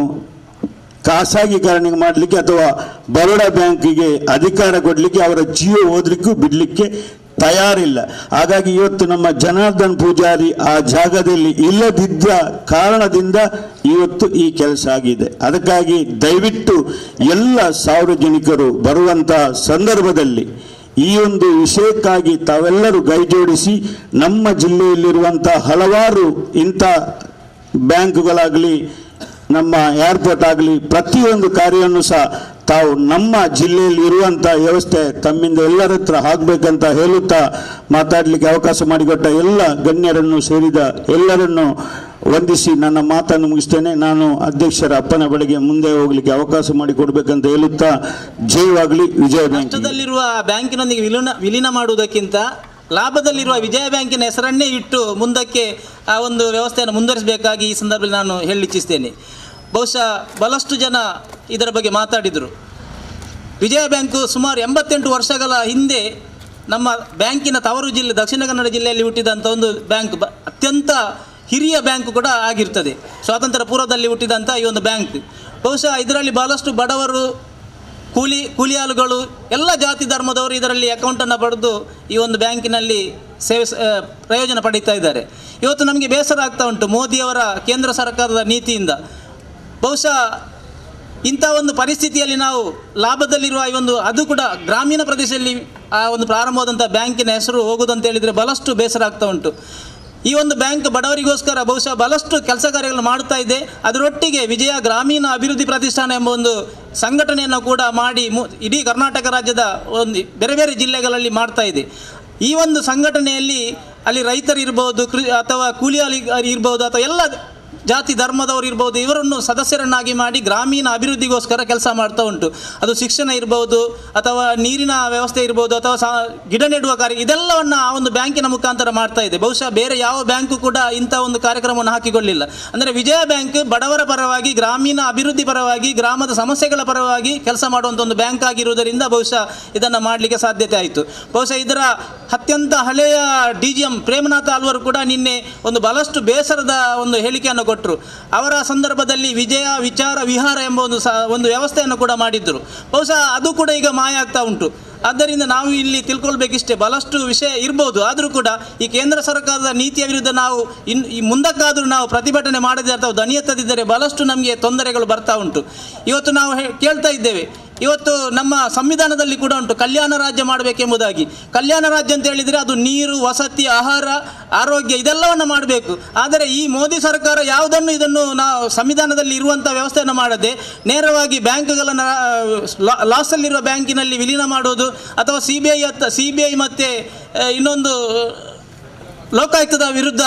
ಖಾಸಗೀಕರಣ ಮಾಡಲಿಕ್ಕೆ ಅಥವಾ ಬರೋಡಾ ಬ್ಯಾಂಕಿಗೆ ಅಧಿಕಾರ ಕೊಡಲಿಕ್ಕೆ ಅವರ ಜೀವ ಹೋದ್ಲಿಕ್ಕೂ ಬಿಡಲಿಕ್ಕೆ ತಯಾರಿಲ್ಲ. ಹಾಗಾಗಿ ಇವತ್ತು ನಮ್ಮ ಜನಾರ್ದನ್ ಪೂಜಾರಿ ಆ ಜಾಗದಲ್ಲಿ ಇಲ್ಲದಿದ್ದ ಕಾರಣದಿಂದ ಇವತ್ತು ಈ ಕೆಲಸ ಆಗಿದೆ. ಅದಕ್ಕಾಗಿ ದಯವಿಟ್ಟು ಎಲ್ಲ ಸಾರ್ವಜನಿಕರು ಬರುವಂತಹ ಸಂದರ್ಭದಲ್ಲಿ ಈ ಒಂದು ವಿಷಯಕ್ಕಾಗಿ ತಾವೆಲ್ಲರೂ ಕೈಜೋಡಿಸಿ ನಮ್ಮ ಜಿಲ್ಲೆಯಲ್ಲಿರುವಂಥ ಹಲವಾರು ಇಂಥ ಬ್ಯಾಂಕ್ಗಳಾಗಲಿ ನಮ್ಮ ಏರ್ಪೋರ್ಟ್ ಆಗಲಿ ಪ್ರತಿಯೊಂದು ಕಾರ್ಯವನ್ನು ಸಹ ತಾವು ನಮ್ಮ ಜಿಲ್ಲೆಯಲ್ಲಿ ಇರುವಂಥ ವ್ಯವಸ್ಥೆ ತಮ್ಮಿಂದ ಎಲ್ಲರ ಹತ್ರ ಆಗಬೇಕಂತ ಹೇಳುತ್ತಾ ಮಾತಾಡಲಿಕ್ಕೆ ಅವಕಾಶ ಮಾಡಿಕೊಟ್ಟ ಎಲ್ಲ ಗಣ್ಯರನ್ನು ಸೇರಿದ ಎಲ್ಲರನ್ನು ವಂದಿಸಿ ನನ್ನ ಮಾತನ್ನು ಮುಗಿಸ್ತೇನೆ. ನಾನು ಅಧ್ಯಕ್ಷರ ಅಪ್ಪನ ಬಳಿಗೆ ಮುಂದೆ ಹೋಗಲಿಕ್ಕೆ ಅವಕಾಶ ಮಾಡಿಕೊಡ್ಬೇಕಂತ ಹೇಳುತ್ತಾ ಜಯವಾಗಲಿ ವಿಜಯ ಬ್ಯಾಂಕ್. ನಷ್ಟದಲ್ಲಿರುವ ಬ್ಯಾಂಕಿನೊಂದಿಗೆ ವಿಲೀನ ಮಾಡುವುದಕ್ಕಿಂತ ಲಾಭದಲ್ಲಿರುವ ವಿಜಯ ಬ್ಯಾಂಕಿನ ಹೆಸರನ್ನೇ ಇಟ್ಟು ಮುಂದಕ್ಕೆ ಆ ಒಂದು ವ್ಯವಸ್ಥೆಯನ್ನು ಮುಂದುವರಿಸಬೇಕಾಗಿ ಈ ಸಂದರ್ಭದಲ್ಲಿ ನಾನು ಹೇಳಲಿಚ್ಛಿಸ್ತೇನೆ. ಬಹುಶಃ ಬಹಳಷ್ಟು ಜನ ಇದರ ಬಗ್ಗೆ ಮಾತಾಡಿದರು. ವಿಜಯ ಬ್ಯಾಂಕು ಸುಮಾರು 88 ವರ್ಷಗಳ ಹಿಂದೆ ನಮ್ಮ ಬ್ಯಾಂಕಿನ ತವರು ಜಿಲ್ಲೆ ದಕ್ಷಿಣ ಕನ್ನಡ ಜಿಲ್ಲೆಯಲ್ಲಿ ಹುಟ್ಟಿದಂಥ ಒಂದು ಬ್ಯಾಂಕ್, ಅತ್ಯಂತ ಹಿರಿಯ ಬ್ಯಾಂಕ್ ಕೂಡ ಆಗಿರ್ತದೆ. ಸ್ವಾತಂತ್ರ್ಯ ಪೂರ್ವದಲ್ಲಿ ಹುಟ್ಟಿದಂಥ ಈ ಒಂದು ಬ್ಯಾಂಕ್ ಬಹುಶಃ ಇದರಲ್ಲಿ ಬಹಳಷ್ಟು ಬಡವರು, ಕೂಲಿಯಾಳುಗಳು, ಎಲ್ಲ ಜಾತಿ ಧರ್ಮದವರು ಇದರಲ್ಲಿ ಅಕೌಂಟನ್ನು ಪಡೆದು ಈ ಒಂದು ಬ್ಯಾಂಕಿನಲ್ಲಿ ಪ್ರಯೋಜನ ಪಡೀತಾ ಇದ್ದಾರೆ. ಇವತ್ತು ನಮಗೆ ಬೇಸರ ಆಗ್ತಾ ಉಂಟು ಮೋದಿಯವರ ಕೇಂದ್ರ ಸರ್ಕಾರದ ನೀತಿಯಿಂದ. ಬಹುಶಃ ಇಂಥ ಒಂದು ಪರಿಸ್ಥಿತಿಯಲ್ಲಿ ನಾವು ಲಾಭದಲ್ಲಿರುವ ಈ ಒಂದು ಅದು ಕೂಡ ಗ್ರಾಮೀಣ ಪ್ರದೇಶದಲ್ಲಿ ಆ ಒಂದು ಪ್ರಾರಂಭವಾದಂಥ ಬ್ಯಾಂಕಿನ ಹೆಸರು ಹೋಗುವುದಂತ ಹೇಳಿದರೆ ಬಹಳಷ್ಟು ಬೇಸರ ಆಗ್ತಾ ಉಂಟು. ಈ ಒಂದು ಬ್ಯಾಂಕ್ ಬಡವರಿಗೋಸ್ಕರ ಬಹುಶಃ ಬಹಳಷ್ಟು ಕೆಲಸ ಕಾರ್ಯಗಳನ್ನು ಮಾಡುತ್ತಾ ಇದೆ. ಅದರೊಟ್ಟಿಗೆ ವಿಜಯ ಗ್ರಾಮೀಣ ಅಭಿವೃದ್ಧಿ ಪ್ರತಿಷ್ಠಾನ ಎಂಬ ಒಂದು ಸಂಘಟನೆಯನ್ನು ಕೂಡ ಮಾಡಿ ಇಡೀ ಕರ್ನಾಟಕ ರಾಜ್ಯದ ಒಂದು ಬೇರೆ ಬೇರೆ ಜಿಲ್ಲೆಗಳಲ್ಲಿ ಮಾಡ್ತಾ ಇದೆ. ಈ ಒಂದು ಸಂಘಟನೆಯಲ್ಲಿ ಅಲ್ಲಿ ರೈತರು ಇರ್ಬೋದು, ಅಥವಾ ಕೂಲಿಯಾಳಿ ಇರ್ಬೋದು, ಅಥವಾ ಎಲ್ಲ ಜಾತಿ ಧರ್ಮದವರು ಇರ್ಬೋದು, ಇವರನ್ನು ಸದಸ್ಯರನ್ನಾಗಿ ಮಾಡಿ ಗ್ರಾಮೀಣ ಅಭಿವೃದ್ಧಿಗೋಸ್ಕರ ಕೆಲಸ ಮಾಡ್ತಾ ಉಂಟು. ಅದು ಶಿಕ್ಷಣ ಇರ್ಬೋದು, ಅಥವಾ ನೀರಿನ ವ್ಯವಸ್ಥೆ ಇರ್ಬೋದು, ಅಥವಾ ಗಿಡ ನೆಡುವ ಕಾರ್ಯ, ಇದೆಲ್ಲವನ್ನು ಆ ಒಂದು ಬ್ಯಾಂಕಿನ ಮುಖಾಂತರ ಮಾಡ್ತಾ ಇದೆ. ಬಹುಶಃ ಬೇರೆ ಯಾವ ಬ್ಯಾಂಕು ಕೂಡ ಇಂಥ ಒಂದು ಕಾರ್ಯಕ್ರಮವನ್ನು ಹಾಕಿಕೊಳ್ಳಿಲ್ಲ. ಅಂದರೆ ವಿಜಯ ಬ್ಯಾಂಕ್ ಬಡವರ ಪರವಾಗಿ, ಗ್ರಾಮೀಣ ಅಭಿವೃದ್ಧಿ ಪರವಾಗಿ, ಗ್ರಾಮದ ಸಮಸ್ಯೆಗಳ ಪರವಾಗಿ ಕೆಲಸ ಮಾಡುವಂಥ ಒಂದು ಬ್ಯಾಂಕ್ ಆಗಿರುವುದರಿಂದ ಬಹುಶಃ ಇದನ್ನು ಮಾಡಲಿಕ್ಕೆ ಸಾಧ್ಯತೆ ಆಯಿತು. ಬಹುಶಃ ಇದರ ಅತ್ಯಂತ ಹಳೆಯ DGM ಪ್ರೇಮನಾಥ ಆಳ್ವರು ಕೂಡ ನಿನ್ನೆ ಒಂದು ಬಹಳಷ್ಟು ಬೇಸರದ ಒಂದು ಹೇಳಿಕೆಯನ್ನು ಕೊಟ್ಟರು. ಅವರ ಸಂದರ್ಭದಲ್ಲಿ ವಿಜಯ ವಿಚಾರ ವಿಹಾರ ಎಂಬ ಒಂದು ವ್ಯವಸ್ಥೆಯನ್ನು ಕೂಡ ಮಾಡಿದ್ದರು. ಬಹುಶಃ ಅದು ಕೂಡ ಈಗ ಮಾಯ ಆಗ್ತಾ ಉಂಟು. ಆದ್ದರಿಂದ ನಾವು ಇಲ್ಲಿ ತಿಳ್ಕೊಳ್ಬೇಕಿಷ್ಟೇ, ಬಹಳಷ್ಟು ವಿಷಯ ಇರ್ಬೋದು. ಆದರೂ ಕೂಡ ಈ ಕೇಂದ್ರ ಸರ್ಕಾರದ ನೀತಿಯ ವಿರುದ್ಧ ನಾವು ಈ ಮುಂದಕ್ಕಾದರೂ ನಾವು ಪ್ರತಿಭಟನೆ ಮಾಡದೇ ಅಥವಾ ದನಿ ಎತ್ತದಿದ್ದರೆ ಬಹಳಷ್ಟು ನಮಗೆ ತೊಂದರೆಗಳು ಬರ್ತಾ ಉಂಟು. ಇವತ್ತು ನಾವು ಕೇಳ್ತಾ ಇದ್ದೇವೆ, ಇವತ್ತು ನಮ್ಮ ಸಂವಿಧಾನದಲ್ಲಿ ಕೂಡ ಉಂಟು ಕಲ್ಯಾಣ ರಾಜ್ಯ ಮಾಡಬೇಕೆಂಬುದಾಗಿ. ಕಲ್ಯಾಣ ರಾಜ್ಯ ಅಂತ ಹೇಳಿದರೆ ಅದು ನೀರು, ವಸತಿ, ಆಹಾರ, ಆರೋಗ್ಯ ಇದೆಲ್ಲವನ್ನು ಮಾಡಬೇಕು. ಆದರೆ ಈ ಮೋದಿ ಸರ್ಕಾರ ಇದನ್ನು ನಾವು ಸಂವಿಧಾನದಲ್ಲಿ ಇರುವಂಥ ವ್ಯವಸ್ಥೆಯನ್ನು ಮಾಡದೆ ನೇರವಾಗಿ ಬ್ಯಾಂಕ್ಗಳನ್ನು ಲಾಸಲ್ಲಿರುವ ಬ್ಯಾಂಕಿನಲ್ಲಿ ವಿಲೀನ ಮಾಡೋದು, ಅಥವಾ CBI ಮತ್ತು ಇನ್ನೊಂದು ಲೋಕಾಯುಕ್ತದ ವಿರುದ್ಧ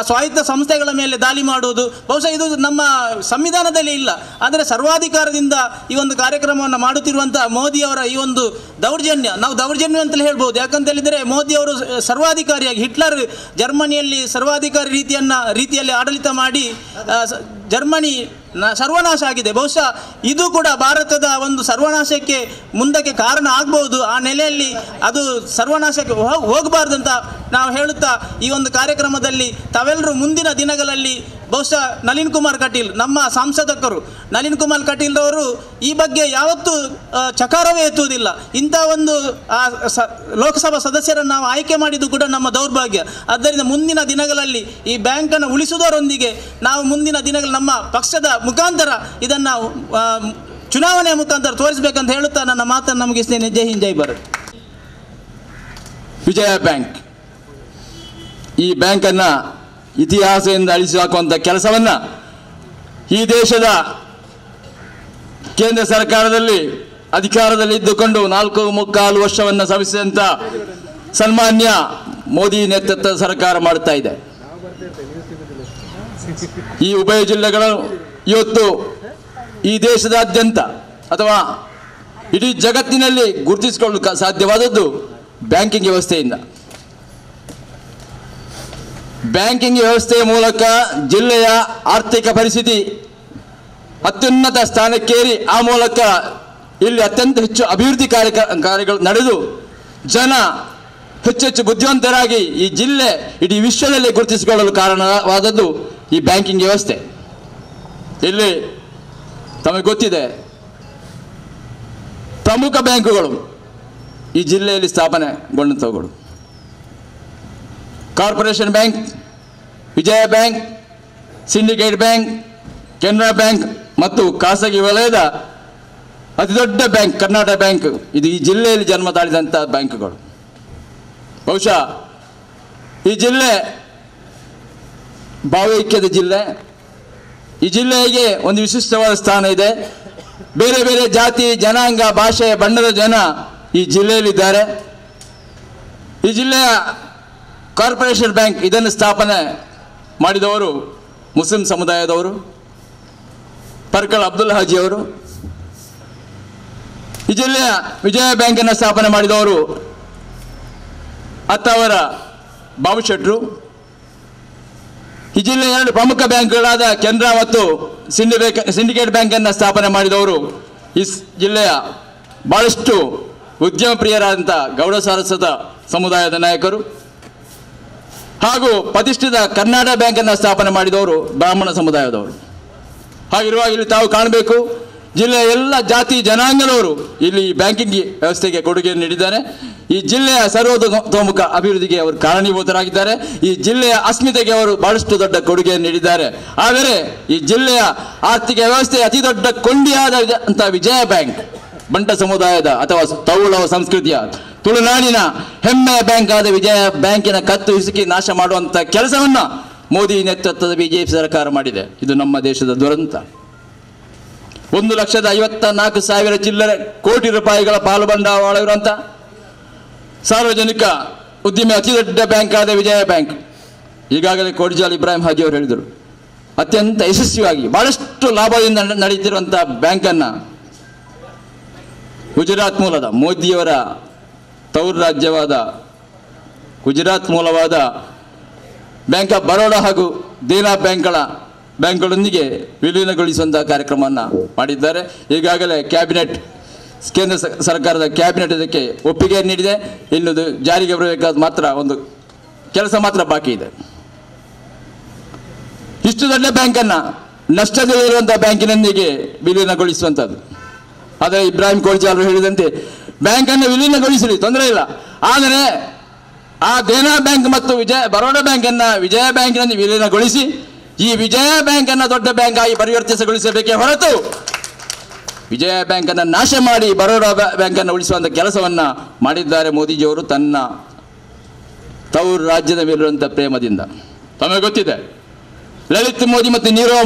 ಸ್ವಾಯತ್ತ ಸಂಸ್ಥೆಗಳ ಮೇಲೆ ದಾಳಿ ಮಾಡುವುದು ಬಹುಶಃ ಇದು ನಮ್ಮ ಸಂವಿಧಾನದಲ್ಲಿ ಇಲ್ಲ. ಆದರೆ ಸರ್ವಾಧಿಕಾರದಿಂದ ಈ ಒಂದು ಕಾರ್ಯಕ್ರಮವನ್ನು ಮಾಡುತ್ತಿರುವಂಥ ಮೋದಿಯವರ ಈ ಒಂದು ದೌರ್ಜನ್ಯ, ನಾವು ದೌರ್ಜನ್ಯ ಅಂತಲೇ ಹೇಳ್ಬೋದು. ಯಾಕಂತ ಹೇಳಿದರೆ ಮೋದಿಯವರು ಸರ್ವಾಧಿಕಾರಿಯಾಗಿ, ಹಿಟ್ಲರ್ ಜರ್ಮನಿಯಲ್ಲಿ ಸರ್ವಾಧಿಕಾರಿ ರೀತಿಯಲ್ಲಿ ಆಡಳಿತ ಮಾಡಿ ಜರ್ಮನಿ ಸರ್ವನಾಶ ಆಗಿದೆ. ಬಹುಶಃ ಇದು ಕೂಡ ಭಾರತದ ಒಂದು ಸರ್ವನಾಶಕ್ಕೆ ಮುಂದಕ್ಕೆ ಕಾರಣ ಆಗ್ಬೋದು. ಆ ನೆಲೆಯಲ್ಲಿ ಅದು ಸರ್ವನಾಶಕ್ಕೆ ಹೋಗಬಾರ್ದಂತ ನಾವು ಹೇಳುತ್ತಾ ಈ ಒಂದು ಕಾರ್ಯಕ್ರಮದಲ್ಲಿ ತಾವೆಲ್ಲರೂ ಮುಂದಿನ ದಿನಗಳಲ್ಲಿ ಬಹುಶಃ ನಳಿನ್ ಕುಮಾರ್ ಕಟೀಲ್, ನಮ್ಮ ಸಂಸದಕರು ನಳಿನ್ ಕುಮಾರ್ ಕಟೀಲ್ ಅವರು ಈ ಬಗ್ಗೆ ಯಾವತ್ತೂ ಚಕಾರವೇ ಎತ್ತುವುದಿಲ್ಲ. ಇಂಥ ಒಂದು ಲೋಕಸಭಾ ಸದಸ್ಯರನ್ನು ನಾವು ಆಯ್ಕೆ ಮಾಡಿದ್ದು ಕೂಡ ನಮ್ಮ ದೌರ್ಭಾಗ್ಯ. ಆದ್ದರಿಂದ ಮುಂದಿನ ದಿನಗಳಲ್ಲಿ ಈ ಬ್ಯಾಂಕನ್ನು ಉಳಿಸುವುದರೊಂದಿಗೆ ನಾವು ಮುಂದಿನ ದಿನಗಳಲ್ಲಿ ನಮ್ಮ ಪಕ್ಷದ ಮುಖಾಂತರ ಇದನ್ನು ಚುನಾವಣೆಯ ಮುಖಾಂತರ ತೋರಿಸಬೇಕಂತ ಹೇಳುತ್ತಾ ನನ್ನ ಮಾತನ್ನು ಮುಗಿಸ್ತೇನೆ. ಜೈ ಹಿಂದ್, ಜೈ ಭಾರತ್. ವಿಜಯ ಬ್ಯಾಂಕ್ ಈ ಬ್ಯಾಂಕನ್ನು ಇತಿಹಾಸದಿಂದ ಅಳಿಸಿ ಹಾಕುವಂಥ ಕೆಲಸವನ್ನು ಈ ದೇಶದ ಕೇಂದ್ರ ಸರ್ಕಾರದಲ್ಲಿ ಅಧಿಕಾರದಲ್ಲಿ ಇದ್ದುಕೊಂಡು 4.25 ವರ್ಷವನ್ನು ಸವಿಸಿದಂಥ ಸನ್ಮಾನ್ಯ ಮೋದಿ ನೇತೃತ್ವದ ಸರ್ಕಾರ ಮಾಡುತ್ತಾ ಇದೆ. ಈ ಉಭಯ ಜಿಲ್ಲೆಗಳು ಇವತ್ತು ಈ ದೇಶದಾದ್ಯಂತ ಅಥವಾ ಇಡೀ ಜಗತ್ತಿನಲ್ಲಿ ಗುರುತಿಸಿಕೊಳ್ಳಲು ಸಾಧ್ಯವಾದದ್ದು ಬ್ಯಾಂಕಿಂಗ್ ವ್ಯವಸ್ಥೆಯಿಂದ. ಬ್ಯಾಂಕಿಂಗ್ ವ್ಯವಸ್ಥೆಯ ಮೂಲಕ ಜಿಲ್ಲೆಯ ಆರ್ಥಿಕ ಪರಿಸ್ಥಿತಿ ಅತ್ಯುನ್ನತ ಸ್ಥಾನಕ್ಕೇರಿ ಆ ಮೂಲಕ ಇಲ್ಲಿ ಅತ್ಯಂತ ಹೆಚ್ಚು ಅಭಿವೃದ್ಧಿ ಕಾರ್ಯಗಳು ನಡೆದು ಜನ ಹೆಚ್ಚೆಚ್ಚು ಬುದ್ಧಿವಂತರಾಗಿ ಈ ಜಿಲ್ಲೆ ಇಡೀ ವಿಶ್ವದಲ್ಲಿ ಗುರುತಿಸಿಕೊಳ್ಳಲು ಕಾರಣವಾದದ್ದು ಈ ಬ್ಯಾಂಕಿಂಗ್ ವ್ಯವಸ್ಥೆ. ಇಲ್ಲಿ ತಮಗೆ ಗೊತ್ತಿದೆ, ಪ್ರಮುಖ ಬ್ಯಾಂಕುಗಳು ಈ ಜಿಲ್ಲೆಯಲ್ಲಿ ಸ್ಥಾಪನೆಗೊಂಡಂಥವುಗಳು corporation bank, Vijaya bank, syndicate bank, Canara bank ಮತ್ತು ಖಾಸಗಿ ವಲಯದ ಅತಿ ದೊಡ್ಡ ಬ್ಯಾಂಕ್ ಕರ್ನಾಟಕ ಬ್ಯಾಂಕ್, ಇದು ಈ ಜಿಲ್ಲೆಯಲ್ಲಿ ಜನ್ಮ ತಾಳಿದಂಥ ಬ್ಯಾಂಕ್ಗಳು. ಬಹುಶಃ ಈ ಜಿಲ್ಲೆ ಭಾವೈಕ್ಯದ ಜಿಲ್ಲೆ. ಈ ಜಿಲ್ಲೆಗೆ ಒಂದು ವಿಶಿಷ್ಟವಾದ ಸ್ಥಾನ ಇದೆ. ಬೇರೆ ಬೇರೆ ಜಾತಿ, ಜನಾಂಗ, ಭಾಷೆ, ಬಣ್ಣದ ಜನ ಈ ಜಿಲ್ಲೆಯಲ್ಲಿದ್ದಾರೆ. ಈ ಜಿಲ್ಲೆಯ ಕಾರ್ಪೊರೇಷನ್ ಬ್ಯಾಂಕ್ ಇದನ್ನು ಸ್ಥಾಪನೆ ಮಾಡಿದವರು ಮುಸ್ಲಿಂ ಸಮುದಾಯದವರು, ಪರ್ಕಲ್ ಅಬ್ದುಲ್ ಹಾಜಿ ಅವರು. ಈ ಜಿಲ್ಲೆಯ ವಿಜಯ ಬ್ಯಾಂಕನ್ನು ಸ್ಥಾಪನೆ ಮಾಡಿದವರು ಅತ್ತಾವರ ಬಾಬು ಶೆಟ್ರು. ಈ ಜಿಲ್ಲೆಯ ಎರಡು ಪ್ರಮುಖ ಬ್ಯಾಂಕ್ಗಳಾದ ಕೆನರಾ ಮತ್ತು ಸಿಂಡಿಕೇಟ್ ಬ್ಯಾಂಕನ್ನು ಸ್ಥಾಪನೆ ಮಾಡಿದವರು ಈ ಜಿಲ್ಲೆಯ ಭಾಳಷ್ಟು ಉದ್ಯಮ ಪ್ರಿಯರಾದಂಥ ಗೌಡ ಸಾರಸ್ವತ ಸಮುದಾಯದ ನಾಯಕರು. ಹಾಗೂ ಪ್ರತಿಷ್ಠಿತ ಕರ್ನಾಟಕ ಬ್ಯಾಂಕನ್ನು ಸ್ಥಾಪನೆ ಮಾಡಿದವರು ಬ್ರಾಹ್ಮಣ ಸಮುದಾಯದವರು. ಹಾಗಿರುವಾಗ ಇಲ್ಲಿ ತಾವು ಕಾಣಬೇಕು, ಜಿಲ್ಲೆಯ ಎಲ್ಲ ಜಾತಿ ಜನಾಂಗದವರು ಇಲ್ಲಿ ಬ್ಯಾಂಕಿಂಗ್ ವ್ಯವಸ್ಥೆಗೆ ಕೊಡುಗೆಯನ್ನು ನೀಡಿದ್ದಾರೆ. ಈ ಜಿಲ್ಲೆಯ ಸರ್ವತೋಮುಖ ಅಭಿವೃದ್ಧಿಗೆ ಅವರು ಕಾರಣೀಭೂತರಾಗಿದ್ದಾರೆ. ಈ ಜಿಲ್ಲೆಯ ಅಸ್ಮಿತೆಗೆ ಅವರು ಬಹಳಷ್ಟು ದೊಡ್ಡ ಕೊಡುಗೆಯನ್ನು ನೀಡಿದ್ದಾರೆ. ಆದರೆ ಈ ಜಿಲ್ಲೆಯ ಆರ್ಥಿಕ ವ್ಯವಸ್ಥೆಯ ಅತಿ ದೊಡ್ಡ ಕೊಂಡಿಯಾದ ವಿಜಯ ಬ್ಯಾಂಕ್, ಬಂಟ ಸಮುದಾಯದ ಅಥವಾ ತೌಳವ ಸಂಸ್ಕೃತಿಯ ತುಳುನಾಡಿನ ಹೆಮ್ಮೆಯ ಬ್ಯಾಂಕ್ ಆದ ವಿಜಯ ಬ್ಯಾಂಕಿನ ಕತ್ತು ಹಿಸುಕಿ ನಾಶ ಮಾಡುವಂಥ ಕೆಲಸವನ್ನು ಮೋದಿ ನೇತೃತ್ವದ ಬಿಜೆಪಿ ಸರ್ಕಾರ ಮಾಡಿದೆ. ಇದು ನಮ್ಮ ದೇಶದ ದುರಂತ. 1,54,000 ಚಿಲ್ಲರೆ ಕೋಟಿ ರೂಪಾಯಿಗಳ ಪಾಲು ಬಂಡವಾಳವಿರುವಂಥ ಸಾರ್ವಜನಿಕ ಉದ್ದಿಮೆ ಅತಿ ದೊಡ್ಡ ಬ್ಯಾಂಕ್ ಆದ ವಿಜಯ ಬ್ಯಾಂಕ್. ಈಗಾಗಲೇ ಕೋಡಿಜಾಲ್ ಇಬ್ರಾಹಿಂ ಹಾಜಿ ಅವರು ಹೇಳಿದರು, ಅತ್ಯಂತ ಯಶಸ್ವಿಯಾಗಿ ಬಹಳಷ್ಟು ಲಾಭದಿಂದ ನಡೆಯುತ್ತಿರುವಂಥ ಬ್ಯಾಂಕನ್ನು ಗುಜರಾತ್ ಮೂಲದ ಮೋದಿಯವರ ತವರು ರಾಜ್ಯವಾದ ಗುಜರಾತ್ ಮೂಲವಾದ ಬ್ಯಾಂಕ್ ಆಫ್ ಬರೋಡಾ ಹಾಗೂ ದೇನಾ ಬ್ಯಾಂಕ್ಗಳೊಂದಿಗೆ ವಿಲೀನಗೊಳಿಸುವಂಥ ಕಾರ್ಯಕ್ರಮವನ್ನು ಮಾಡಿದ್ದಾರೆ. ಈಗಾಗಲೇ ಕ್ಯಾಬಿನೆಟ್, ಕೇಂದ್ರ ಸರ್ಕಾರದ ಕ್ಯಾಬಿನೆಟ್ ಇದಕ್ಕೆ ಒಪ್ಪಿಗೆ ನೀಡಿದೆ. ಇನ್ನೊಂದು ಜಾರಿಗೆ ಬರಬೇಕಾದ ಮಾತ್ರ ಒಂದು ಕೆಲಸ ಮಾತ್ರ ಬಾಕಿ ಇದೆ. ಇಷ್ಟು ದೊಡ್ಡ ಬ್ಯಾಂಕನ್ನು ನಷ್ಟದಲ್ಲಿರುವಂಥ ಬ್ಯಾಂಕಿನೊಂದಿಗೆ ವಿಲೀನಗೊಳಿಸುವಂಥದ್ದು. ಆದರೆ ಇಬ್ರಾಹಿಂ ಕೋಡಿಜಾಲ್ ಹೇಳಿದಂತೆ ಬ್ಯಾಂಕನ್ನು ವಿಲೀನಗೊಳಿಸಲಿ, ತೊಂದರೆ ಇಲ್ಲ. ಆದರೆ ಆ ದೇನಾ ಬ್ಯಾಂಕ್ ಮತ್ತು ಬರೋಡಾ ಬ್ಯಾಂಕನ್ನು ವಿಜಯ ಬ್ಯಾಂಕಿನಲ್ಲಿ ವಿಲೀನಗೊಳಿಸಿ ಈ ವಿಜಯ ಬ್ಯಾಂಕನ್ನು ದೊಡ್ಡ ಬ್ಯಾಂಕ್ ಆಗಿ ಪರಿವರ್ತಿಸಗೊಳಿಸಬೇಕೇ ಹೊರತು ವಿಜಯ ಬ್ಯಾಂಕನ್ನು ನಾಶ ಮಾಡಿ ಬರೋಡಾ ಬ್ಯಾಂಕನ್ನು ಉಳಿಸುವಂಥ ಕೆಲಸವನ್ನು ಮಾಡಿದ್ದಾರೆ ಮೋದಿಜಿಯವರು ತನ್ನ ತವರು ರಾಜ್ಯದ ಮೇಲಿರುವಂಥ ಪ್ರೇಮದಿಂದ. ತಮಗೆ ಗೊತ್ತಿದೆ, ಲಲಿತ್ ಮೋದಿ ಮತ್ತು ನೀರವ್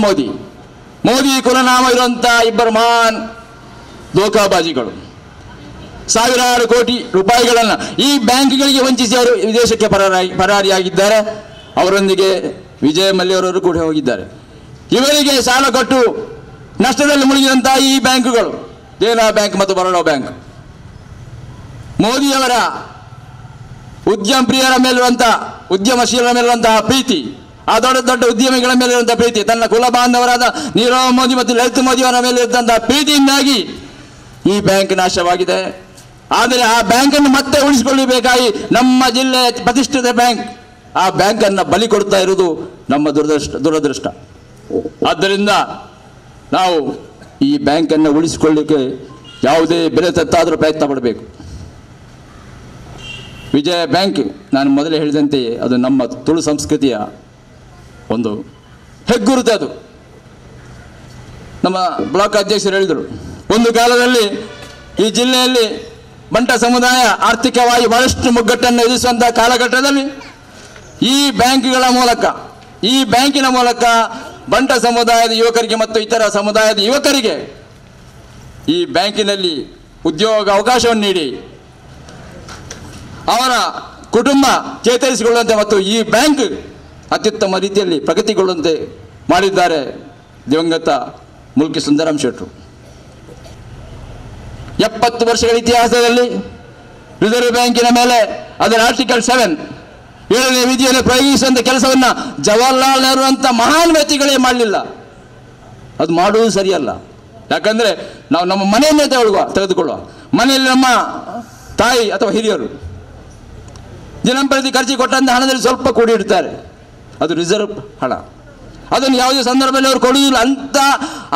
ಮೋದಿ ಕುಲನಾಮ ಇರುವಂಥ ಇಬ್ಬರು ಮಹಾನ್ ದೋಖಾಬಾಜಿಗಳು. ಸಾವಿರಾರು ಕೋಟಿ ರೂಪಾಯಿಗಳನ್ನು ಈ ಬ್ಯಾಂಕ್ಗಳಿಗೆ ವಂಚಿಸಿ ಅವರು ವಿದೇಶಕ್ಕೆ ಪರಾರಿಯಾಗಿದ್ದಾರೆ. ಅವರೊಂದಿಗೆ ವಿಜಯ ಮಲ್ಯರವರು ಕೂಡ ಹೋಗಿದ್ದಾರೆ. ಇವರಿಗೆ ಸಾಲ ಕೊಟ್ಟು ನಷ್ಟದಲ್ಲಿ ಮುಳುಗಿದಂತಹ ಈ ಬ್ಯಾಂಕುಗಳು ದೇನಾ ಬ್ಯಾಂಕ್ ಮತ್ತು ಬರೋಡಾ ಬ್ಯಾಂಕ್ ಮೋದಿಯವರ ಉದ್ಯಮ ಪ್ರಿಯರ ಮೇಲಿರುವಂಥ ಉದ್ಯಮಶೀಲರ ಮೇಲಿರುವಂತಹ ಪ್ರೀತಿ, ಆ ದೊಡ್ಡ ದೊಡ್ಡ ಉದ್ಯಮಿಗಳ ಮೇಲಿರುವಂಥ ಪ್ರೀತಿ, ತನ್ನ ಕುಲ ಬಾಂಧವರಾದ ನೀರವ್ ಮೋದಿ ಮತ್ತು ಲಲಿತ್ ಮೋದಿಯವರ ಮೇಲಿರುವಂತಹ ಪ್ರೀತಿಯಿಂದಾಗಿ ಈ ಬ್ಯಾಂಕ್ ನಾಶವಾಗಿದೆ. ಆದರೆ ಆ ಬ್ಯಾಂಕನ್ನು ಮತ್ತೆ ಉಳಿಸಿಕೊಳ್ಳಬೇಕಾಗಿ ನಮ್ಮ ಜಿಲ್ಲೆಯ ಪ್ರತಿಷ್ಠಿತ ಬ್ಯಾಂಕ್ ಆ ಬ್ಯಾಂಕನ್ನು ಬಲಿ ಕೊಡ್ತಾ ಇರುವುದು ನಮ್ಮ ದುರದೃಷ್ಟ. ಆದ್ದರಿಂದ ನಾವು ಈ ಬ್ಯಾಂಕನ್ನು ಉಳಿಸಿಕೊಳ್ಳಲಿಕ್ಕೆ ಯಾವುದೇ ಬೆಲೆ ತೆತ್ತಾದರೂ ಪ್ರಯತ್ನ ಪಡಬೇಕು. ವಿಜಯ ಬ್ಯಾಂಕ್, ನಾನು ಮೊದಲೇ ಹೇಳಿದಂತೆ, ಅದು ನಮ್ಮ ತುಳು ಸಂಸ್ಕೃತಿಯ ಒಂದು ಹೆಗ್ಗುರುತು. ಅದು ನಮ್ಮ ಬ್ಲಾಕ್ ಅಧ್ಯಕ್ಷರು ಹೇಳಿದರು, ಒಂದು ಕಾಲದಲ್ಲಿ ಈ ಜಿಲ್ಲೆಯಲ್ಲಿ ಬಂಟ ಸಮುದಾಯ ಆರ್ಥಿಕವಾಗಿ ಬಹಳಷ್ಟು ಮುಗ್ಗಟ್ಟನ್ನು ಎದುರಿಸುವಂಥ ಕಾಲಘಟ್ಟದಲ್ಲಿ ಈ ಬ್ಯಾಂಕಿನ ಮೂಲಕ ಬಂಟ ಸಮುದಾಯದ ಯುವಕರಿಗೆ ಮತ್ತು ಇತರ ಸಮುದಾಯದ ಯುವಕರಿಗೆ ಈ ಬ್ಯಾಂಕಿನಲ್ಲಿ ಉದ್ಯೋಗ ಅವಕಾಶವನ್ನು ನೀಡಿ ಅವರ ಕುಟುಂಬ ಚೇತರಿಸಿಕೊಳ್ಳುವಂತೆ ಮತ್ತು ಈ ಬ್ಯಾಂಕ್ ಅತ್ಯುತ್ತಮ ರೀತಿಯಲ್ಲಿ ಪ್ರಗತಿಗೊಳ್ಳುವಂತೆ ಮಾಡಿದ್ದಾರೆ ದಿವಂಗತ ಮುಲ್ಕಿ ಸುಂದರಂ ಶೆಟ್ರು. 70 ವರ್ಷಗಳ ಇತಿಹಾಸದಲ್ಲಿ ರಿಸರ್ವ್ ಬ್ಯಾಂಕಿನ ಮೇಲೆ ಅದರ ಆರ್ಟಿಕಲ್ 7 7ನೇ ವಿಧಿಯನ್ನು ಪ್ರಯೋಗಿಸುವಂಥ ಕೆಲಸವನ್ನು ಜವಾಹರ್ಲಾಲ್ ನೆಹರು ಅಂತ ಮಹಾನ್ ವ್ಯಕ್ತಿಗಳೇ ಮಾಡಲಿಲ್ಲ. ಅದು ಮಾಡುವುದು ಸರಿಯಲ್ಲ. ಯಾಕಂದರೆ ನಾವು ನಮ್ಮ ಮನೆಯನ್ನೇ ತೆಗೆದುಕೊಳ್ಳುವ ಮನೆಯಲ್ಲಿ ನಮ್ಮ ತಾಯಿ ಅಥವಾ ಹಿರಿಯರು ದಿನಂಪ್ರತಿ ಖರ್ಚಿಗೆ ಕೊಟ್ಟಂಥ ಹಣದಲ್ಲಿ ಸ್ವಲ್ಪ ಕೂಡಿಡ್ತಾರೆ, ಅದು ರಿಸರ್ವ್ ಹಣ. ಅದನ್ನು ಯಾವುದೇ ಸಂದರ್ಭದಲ್ಲಿ ಅವರು ಕೊಡುವುದಿಲ್ಲ. ಅಂಥ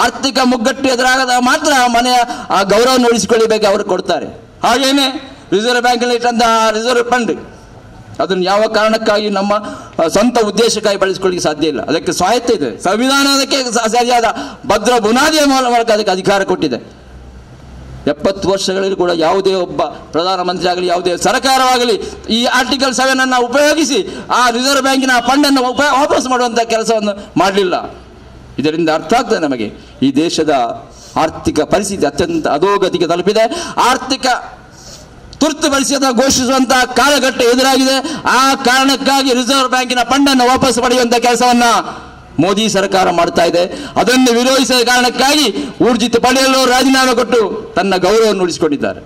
ಆರ್ಥಿಕ ಮುಗ್ಗಟ್ಟು ಎದುರಾಗದ ಮಾತ್ರ ಮನೆಯ ಆ ಗೌರವವನ್ನು ಉಳಿಸಿಕೊಳ್ಳಬೇಕು, ಅವರು ಕೊಡ್ತಾರೆ. ಹಾಗೆಯೇ ರಿಸರ್ವ್ ಬ್ಯಾಂಕಲ್ಲಿ ಇಟ್ಟಂತಹ ರಿಸರ್ವ್ ಫಂಡ್ ಅದನ್ನು ಯಾವ ಕಾರಣಕ್ಕಾಗಿ ನಮ್ಮ ಸ್ವಂತ ಉದ್ದೇಶಕ್ಕಾಗಿ ಬಳಸಿಕೊಳ್ಳಿಕ್ಕೆ ಸಾಧ್ಯ ಇಲ್ಲ. ಅದಕ್ಕೆ ಸ್ವಾಯತ್ತ ಇದೆ. ಸಂವಿಧಾನ ಅದಕ್ಕೆ ಸರಿಯಾದ ಭದ್ರ ಬುನಾದಿಯ ಮೂಲಕ ಅದಕ್ಕೆ ಅಧಿಕಾರ ಕೊಟ್ಟಿದೆ. 70 ವರ್ಷಗಳಲ್ಲಿ ಕೂಡ ಯಾವುದೇ ಒಬ್ಬ ಪ್ರಧಾನಮಂತ್ರಿ ಆಗಲಿ ಯಾವುದೇ ಸರ್ಕಾರವಾಗಲಿ ಈ ಆರ್ಟಿಕಲ್ 7 ಉಪಯೋಗಿಸಿ ಆ ರಿಸರ್ವ್ ಬ್ಯಾಂಕಿನ ಫಂಡನ್ನು ವಾಪಸ್ ಮಾಡುವಂಥ ಕೆಲಸವನ್ನು ಮಾಡಲಿಲ್ಲ. ಇದರಿಂದ ಅರ್ಥ ಆಗ್ತದೆ ನಮಗೆ ಈ ದೇಶದ ಆರ್ಥಿಕ ಪರಿಸ್ಥಿತಿ ಅತ್ಯಂತ ಅಧೋಗತಿಗೆ ತಲುಪಿದೆ. ಆರ್ಥಿಕ ತುರ್ತು ಪರಿಸ್ಥಿತಿ ಘೋಷಿಸುವಂತಹ ಕಾಲಘಟ್ಟ ಎದುರಾಗಿದೆ. ಆ ಕಾರಣಕ್ಕಾಗಿ ರಿಸರ್ವ್ ಬ್ಯಾಂಕಿನ ಫಂಡನ್ನು ವಾಪಸ್ ಪಡೆಯುವಂಥ ಕೆಲಸವನ್ನ ಮೋದಿ ಸರ್ಕಾರ ಮಾಡ್ತಾ ಇದೆ. ಅದನ್ನು ವಿರೋಧಿಸಿದ ಕಾರಣಕ್ಕಾಗಿ ಊರ್ಜಿತ್ ಪಟೇಲ್ ಅವರು ರಾಜೀನಾಮೆ ಕೊಟ್ಟು ತನ್ನ ಗೌರವವನ್ನು ಉಳಿಸಿಕೊಂಡಿದ್ದಾರೆ.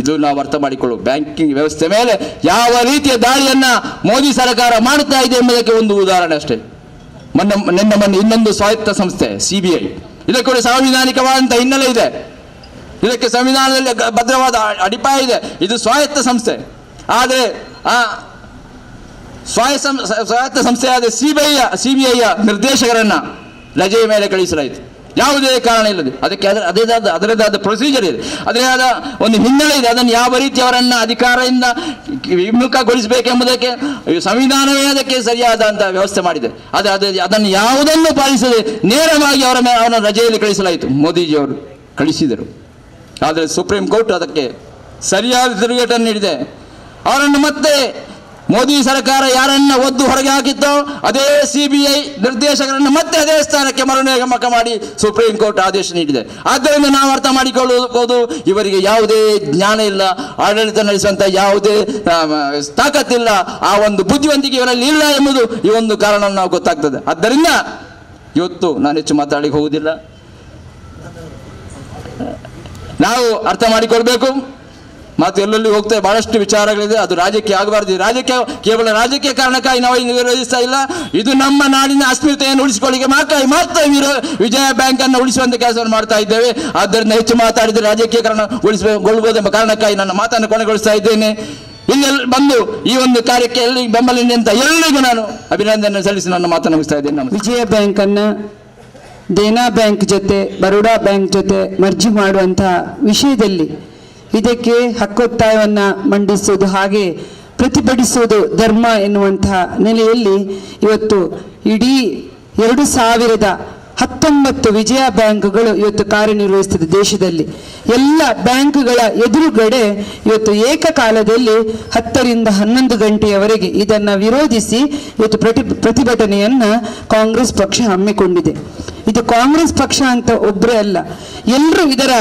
ಇದು ನಾವು ಅರ್ಥ ಮಾಡಿಕೊಳ್ಳುವ ಬ್ಯಾಂಕಿಂಗ್ ವ್ಯವಸ್ಥೆ ಮೇಲೆ ಯಾವ ರೀತಿಯ ದಾಳಿಯನ್ನ ಮೋದಿ ಸರ್ಕಾರ ಮಾಡುತ್ತಾ ಇದೆ ಎಂಬುದಕ್ಕೆ ಒಂದು ಉದಾಹರಣೆ ಅಷ್ಟೇ. ಮೊನ್ನೆ ಇನ್ನೊಂದು ಸ್ವಾಯತ್ತ ಸಂಸ್ಥೆ CBI, ಇದಕ್ಕೆ ಕೂಡ ಸಾಂವಿಧಾನಿಕವಾದಂಥ ಹಿನ್ನೆಲೆ ಇದೆ. ಇದಕ್ಕೆ ಸಂವಿಧಾನದಲ್ಲಿ ಭದ್ರವಾದ ಅಡಿಪಾಯ ಇದೆ. ಇದು ಸ್ವಾಯತ್ತ ಸಂಸ್ಥೆ. ಆದರೆ ಆ ಸ್ವಾಯತ್ತ ಸಂಸ್ಥೆಯಾದ CBI ನಿರ್ದೇಶಕರನ್ನ ರಜೆಯ ಮೇಲೆ ಕಳಿಸಲಾಯಿತು. ಯಾವುದೇ ಕಾರಣ ಇಲ್ಲದೆ. ಅದಕ್ಕೆ ಅದರದಾದ ಪ್ರೊಸೀಜರ್ ಇದೆ, ಅದರದಾದ ಒಂದು ಹಿನ್ನೆಲೆ ಇದೆ. ಅದನ್ನು ಯಾವ ರೀತಿ ಅವರನ್ನು ಅಧಿಕಾರದಿಂದ ವಿಮುಖಗೊಳಿಸಬೇಕೆಂಬುದಕ್ಕೆ ಸಂವಿಧಾನವೇ ಅದಕ್ಕೆ ಸರಿಯಾದಂತಹ ವ್ಯವಸ್ಥೆ ಮಾಡಿದೆ. ಅದನ್ನು ಯಾವುದನ್ನು ಪಾಲಿಸದೆ ನೇರವಾಗಿ ಅವನ ರಜೆಯಲ್ಲಿ ಕಳಿಸಲಾಯಿತು. ಮೋದಿಜಿಯವರು ಕಳಿಸಿದರು. ಆದರೆ ಸುಪ್ರೀಂ ಕೋರ್ಟ್ ಅದಕ್ಕೆ ಸರಿಯಾದ ತಿರುಗೇಟನ್ನು ನೀಡಿದೆ. ಅವರನ್ನು ಮತ್ತೆ ಮೋದಿ ಸರ್ಕಾರ ಯಾರನ್ನ ಒದ್ದು ಹೊರಗೆ ಹಾಕಿತ್ತೋ ಅದೇ CBI ನಿರ್ದೇಶಕರನ್ನು ಮತ್ತೆ ಅದೇ ಸ್ಥಾನಕ್ಕೆ ಮರುನೇಮಕ ಮಾಡಿ ಸುಪ್ರೀಂ ಕೋರ್ಟ್ ಆದೇಶ ನೀಡಿದೆ. ಆದ್ದರಿಂದ ನಾವು ಅರ್ಥ ಮಾಡಿಕೊಳ್ಳಬಹುದು, ಇವರಿಗೆ ಯಾವುದೇ ಜ್ಞಾನ ಇಲ್ಲ, ಆಡಳಿತ ನಡೆಸುವಂತ ಯಾವುದೇ ತಾಕತ್ತಿಲ್ಲ, ಆ ಒಂದು ಬುದ್ಧಿವಂತಿಕೆ ಇವರಲ್ಲಿ ಇಲ್ಲ ಎಂಬುದು ಈ ಒಂದು ಕಾರಣವನ್ನು ನಾವು ಗೊತ್ತಾಗ್ತದೆ. ಆದ್ದರಿಂದ ಇವತ್ತು ನಾನು ಹೆಚ್ಚು ಮಾತಾಡಲಿಕ್ಕೆ ಹೋಗುವುದಿಲ್ಲ. ನಾವು ಅರ್ಥ ಮಾಡಿಕೊಳ್ಬೇಕು. ಮತ್ತು ಎಲ್ಲೆಲ್ಲಿ ಹೋಗ್ತೇವೆ, ಬಹಳಷ್ಟು ವಿಚಾರಗಳಿದೆ. ಅದು ರಾಜಕೀಯ ಆಗಬಾರ್ದು. ಕೇವಲ ರಾಜಕೀಯ ಕಾರಣಕ್ಕಾಗಿ ನಾವು ವಿರೋಧಿಸ್ತಾ ಇಲ್ಲ. ಇದು ನಮ್ಮ ನಾಡಿನ ಅಸ್ಮಿತೆಯನ್ನು ಉಳಿಸಿಕೊಳ್ಳಿಕ್ಕೆ ಮಾತ್ರ ವಿಜಯ ಬ್ಯಾಂಕ್ ಅನ್ನು ಉಳಿಸುವಂತ ಕೆಲಸವನ್ನು ಮಾಡ್ತಾ ಇದ್ದೇವೆ. ಆದ್ದರಿಂದ ಹೆಚ್ಚು ಮಾತಾಡಿದರೆ ರಾಜಕೀಯಗೊಳ್ಳಬಹುದು ಎಂಬ ಕಾರಣಕ್ಕಾಗಿ ನನ್ನ ಮಾತನ್ನು ಕೊನೆಗೊಳಿಸ್ತಾ ಇದ್ದೇನೆ. ಇಲ್ಲಿ ಬಂದು ಈ ಒಂದು ಕಾರ್ಯಕ್ಕೆ ಎಲ್ಲಿ ಬೆಂಬಲ ನೀಡಿದಂತ ಎಲ್ಲರಿಗೂ ನಾನು ಅಭಿನಂದನೆ ಸಲ್ಲಿಸಿ ನನ್ನ ಮಾತನ್ನು ಮುಗಿಸ್ತಾ ಇದ್ದೇನೆ. ವಿಜಯ ಬ್ಯಾಂಕ್ ಅನ್ನ ದೇನಾ ಬ್ಯಾಂಕ್ ಜೊತೆ ಬರೋಡಾ ಬ್ಯಾಂಕ್ ಜೊತೆ ಮರ್ಜಿ ಮಾಡುವಂತಹ ವಿಷಯದಲ್ಲಿ ಇದಕ್ಕೆ ಹಕ್ಕೊತ್ತಾಯವನ್ನು ಮಂಡಿಸುವುದು ಹಾಗೆ ಪ್ರತಿಭಟಿಸುವುದು ಧರ್ಮ ಎನ್ನುವಂತಹ ನೆಲೆಯಲ್ಲಿ ಇವತ್ತು ಇಡೀ 2019 ವಿಜಯ ಬ್ಯಾಂಕ್ಗಳು ಇವತ್ತು ಕಾರ್ಯನಿರ್ವಹಿಸುತ್ತದೆ ದೇಶದಲ್ಲಿ. ಎಲ್ಲ ಬ್ಯಾಂಕ್ಗಳ ಎದುರುಗಡೆ ಇವತ್ತು ಏಕಕಾಲದಲ್ಲಿ 10 ರಿಂದ 11 ಗಂಟೆಯವರೆಗೆ ಇದನ್ನು ವಿರೋಧಿಸಿ ಇವತ್ತು ಪ್ರತಿಭಟನೆಯನ್ನ ಕಾಂಗ್ರೆಸ್ ಪಕ್ಷ ಹಮ್ಮಿಕೊಂಡಿದೆ. ಇದು ಕಾಂಗ್ರೆಸ್ ಪಕ್ಷ ಅಂತ ಒಬ್ಬರೇ ಅಲ್ಲ, ಎಲ್ಲರೂ ಇದರ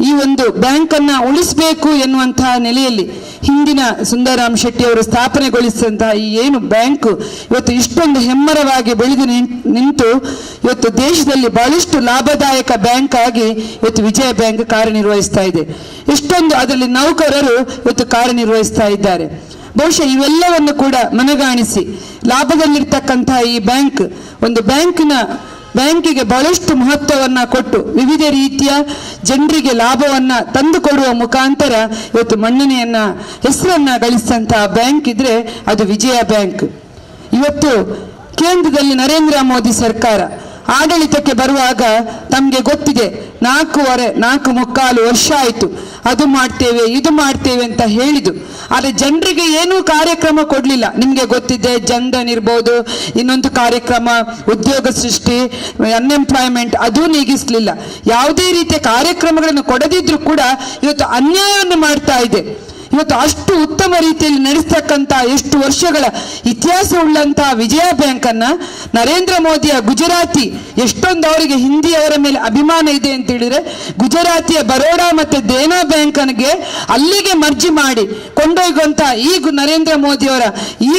ಈ ಒಂದು ಬ್ಯಾಂಕ್ ಅನ್ನ ಉಳಿಸಬೇಕು ಎನ್ನುವಂತಹ ನೆಲೆಯಲ್ಲಿ ಹಿಂದಿನ ಸುಂದರರಾಮ್ ಶೆಟ್ಟಿ ಅವರು ಸ್ಥಾಪನೆಗೊಳಿಸಿದಂತಹ ಈ ಏನು ಬ್ಯಾಂಕ್ ಇವತ್ತು ಇಷ್ಟೊಂದು ಹೆಮ್ಮರವಾಗಿ ಬೆಳೆದು ನಿಂತು ಇವತ್ತು ದೇಶದಲ್ಲಿ ಬಹಳಷ್ಟು ಲಾಭದಾಯಕ ಬ್ಯಾಂಕ್ ಆಗಿ ಇವತ್ತು ವಿಜಯ ಬ್ಯಾಂಕ್ ಕಾರ್ಯನಿರ್ವಹಿಸ್ತಾ ಇದೆ. ಎಷ್ಟೊಂದು ಅದರಲ್ಲಿ ನೌಕರರು ಇವತ್ತು ಕಾರ್ಯನಿರ್ವಹಿಸ್ತಾ ಇದ್ದಾರೆ. ಬಹುಶಃ ಇವೆಲ್ಲವನ್ನು ಕೂಡ ಮನಗಾಣಿಸಿ ಲಾಭದಲ್ಲಿರ್ತಕ್ಕಂತಹ ಈ ಬ್ಯಾಂಕ್ ಒಂದು ಬ್ಯಾಂಕಿಗೆ ಬಹಳಷ್ಟು ಮಹತ್ವವನ್ನು ಕೊಟ್ಟು ವಿವಿಧ ರೀತಿಯ ಜನರಿಗೆ ಲಾಭವನ್ನು ತಂದುಕೊಡುವ ಮುಖಾಂತರ ಇವತ್ತು ಮನ್ನಣೆಯನ್ನ ಹೆಸರನ್ನ ಗಳಿಸಿದಂತಹ ಬ್ಯಾಂಕ್ ಇದ್ರೆ ಅದು ವಿಜಯ ಬ್ಯಾಂಕ್. ಇವತ್ತು ಕೇಂದ್ರದಲ್ಲಿ ನರೇಂದ್ರ ಮೋದಿ ಸರ್ಕಾರ ಆಡಳಿತಕ್ಕೆ ಬರುವಾಗ ತಮಗೆ ಗೊತ್ತಿದೆ 4.25 ವರ್ಷ ಆಯಿತು, ಅದು ಮಾಡ್ತೇವೆ ಇದು ಮಾಡ್ತೇವೆ ಅಂತ ಹೇಳಿದು. ಆದರೆ ಜನರಿಗೆ ಏನೂ ಕಾರ್ಯಕ್ರಮ ಕೊಡಲಿಲ್ಲ. ನಿಮಗೆ ಗೊತ್ತಿದೆ, ಜನ್ಧನ್ ಇರ್ಬೋದು, ಇನ್ನೊಂದು ಕಾರ್ಯಕ್ರಮ ಉದ್ಯೋಗ ಸೃಷ್ಟಿ, ಅನ್ಎಂಪ್ಲಾಯ್ಮೆಂಟ್ ಅದು ನೀಗಿಸಲಿಲ್ಲ. ಯಾವುದೇ ರೀತಿಯ ಕಾರ್ಯಕ್ರಮಗಳನ್ನು ಕೊಡದಿದ್ರೂ ಕೂಡ ಇವತ್ತು ಅನ್ಯಾಯವನ್ನು ಮಾಡ್ತಾ ಇದೆ. ಇವತ್ತು ಅಷ್ಟು ಉತ್ತಮ ರೀತಿಯಲ್ಲಿ ನಡೆಸ್ತಕ್ಕಂಥ ಎಷ್ಟು ವರ್ಷಗಳ ಇತಿಹಾಸ ಉಳ್ಳಂತಹ ವಿಜಯ ಬ್ಯಾಂಕ್ ಅನ್ನ ನರೇಂದ್ರ ಮೋದಿಯ ಗುಜರಾತಿ ಎಷ್ಟೊಂದು ಅವರಿಗೆ ಹಿಂದಿಯವರ ಮೇಲೆ ಅಭಿಮಾನ ಇದೆ ಅಂತ ಹೇಳಿದ್ರೆ ಗುಜರಾತಿಯ ಬರೋಡಾ ಮತ್ತೆ ದೇನಾ ಬ್ಯಾಂಕ್ ಅನ್ಗೆ ಅಲ್ಲಿಗೆ ಮರ್ಜಿ ಮಾಡಿ ಕೊಂಡೊಯ್ಯುವಂತ ಈ ನರೇಂದ್ರ ಮೋದಿಯವರ ಈ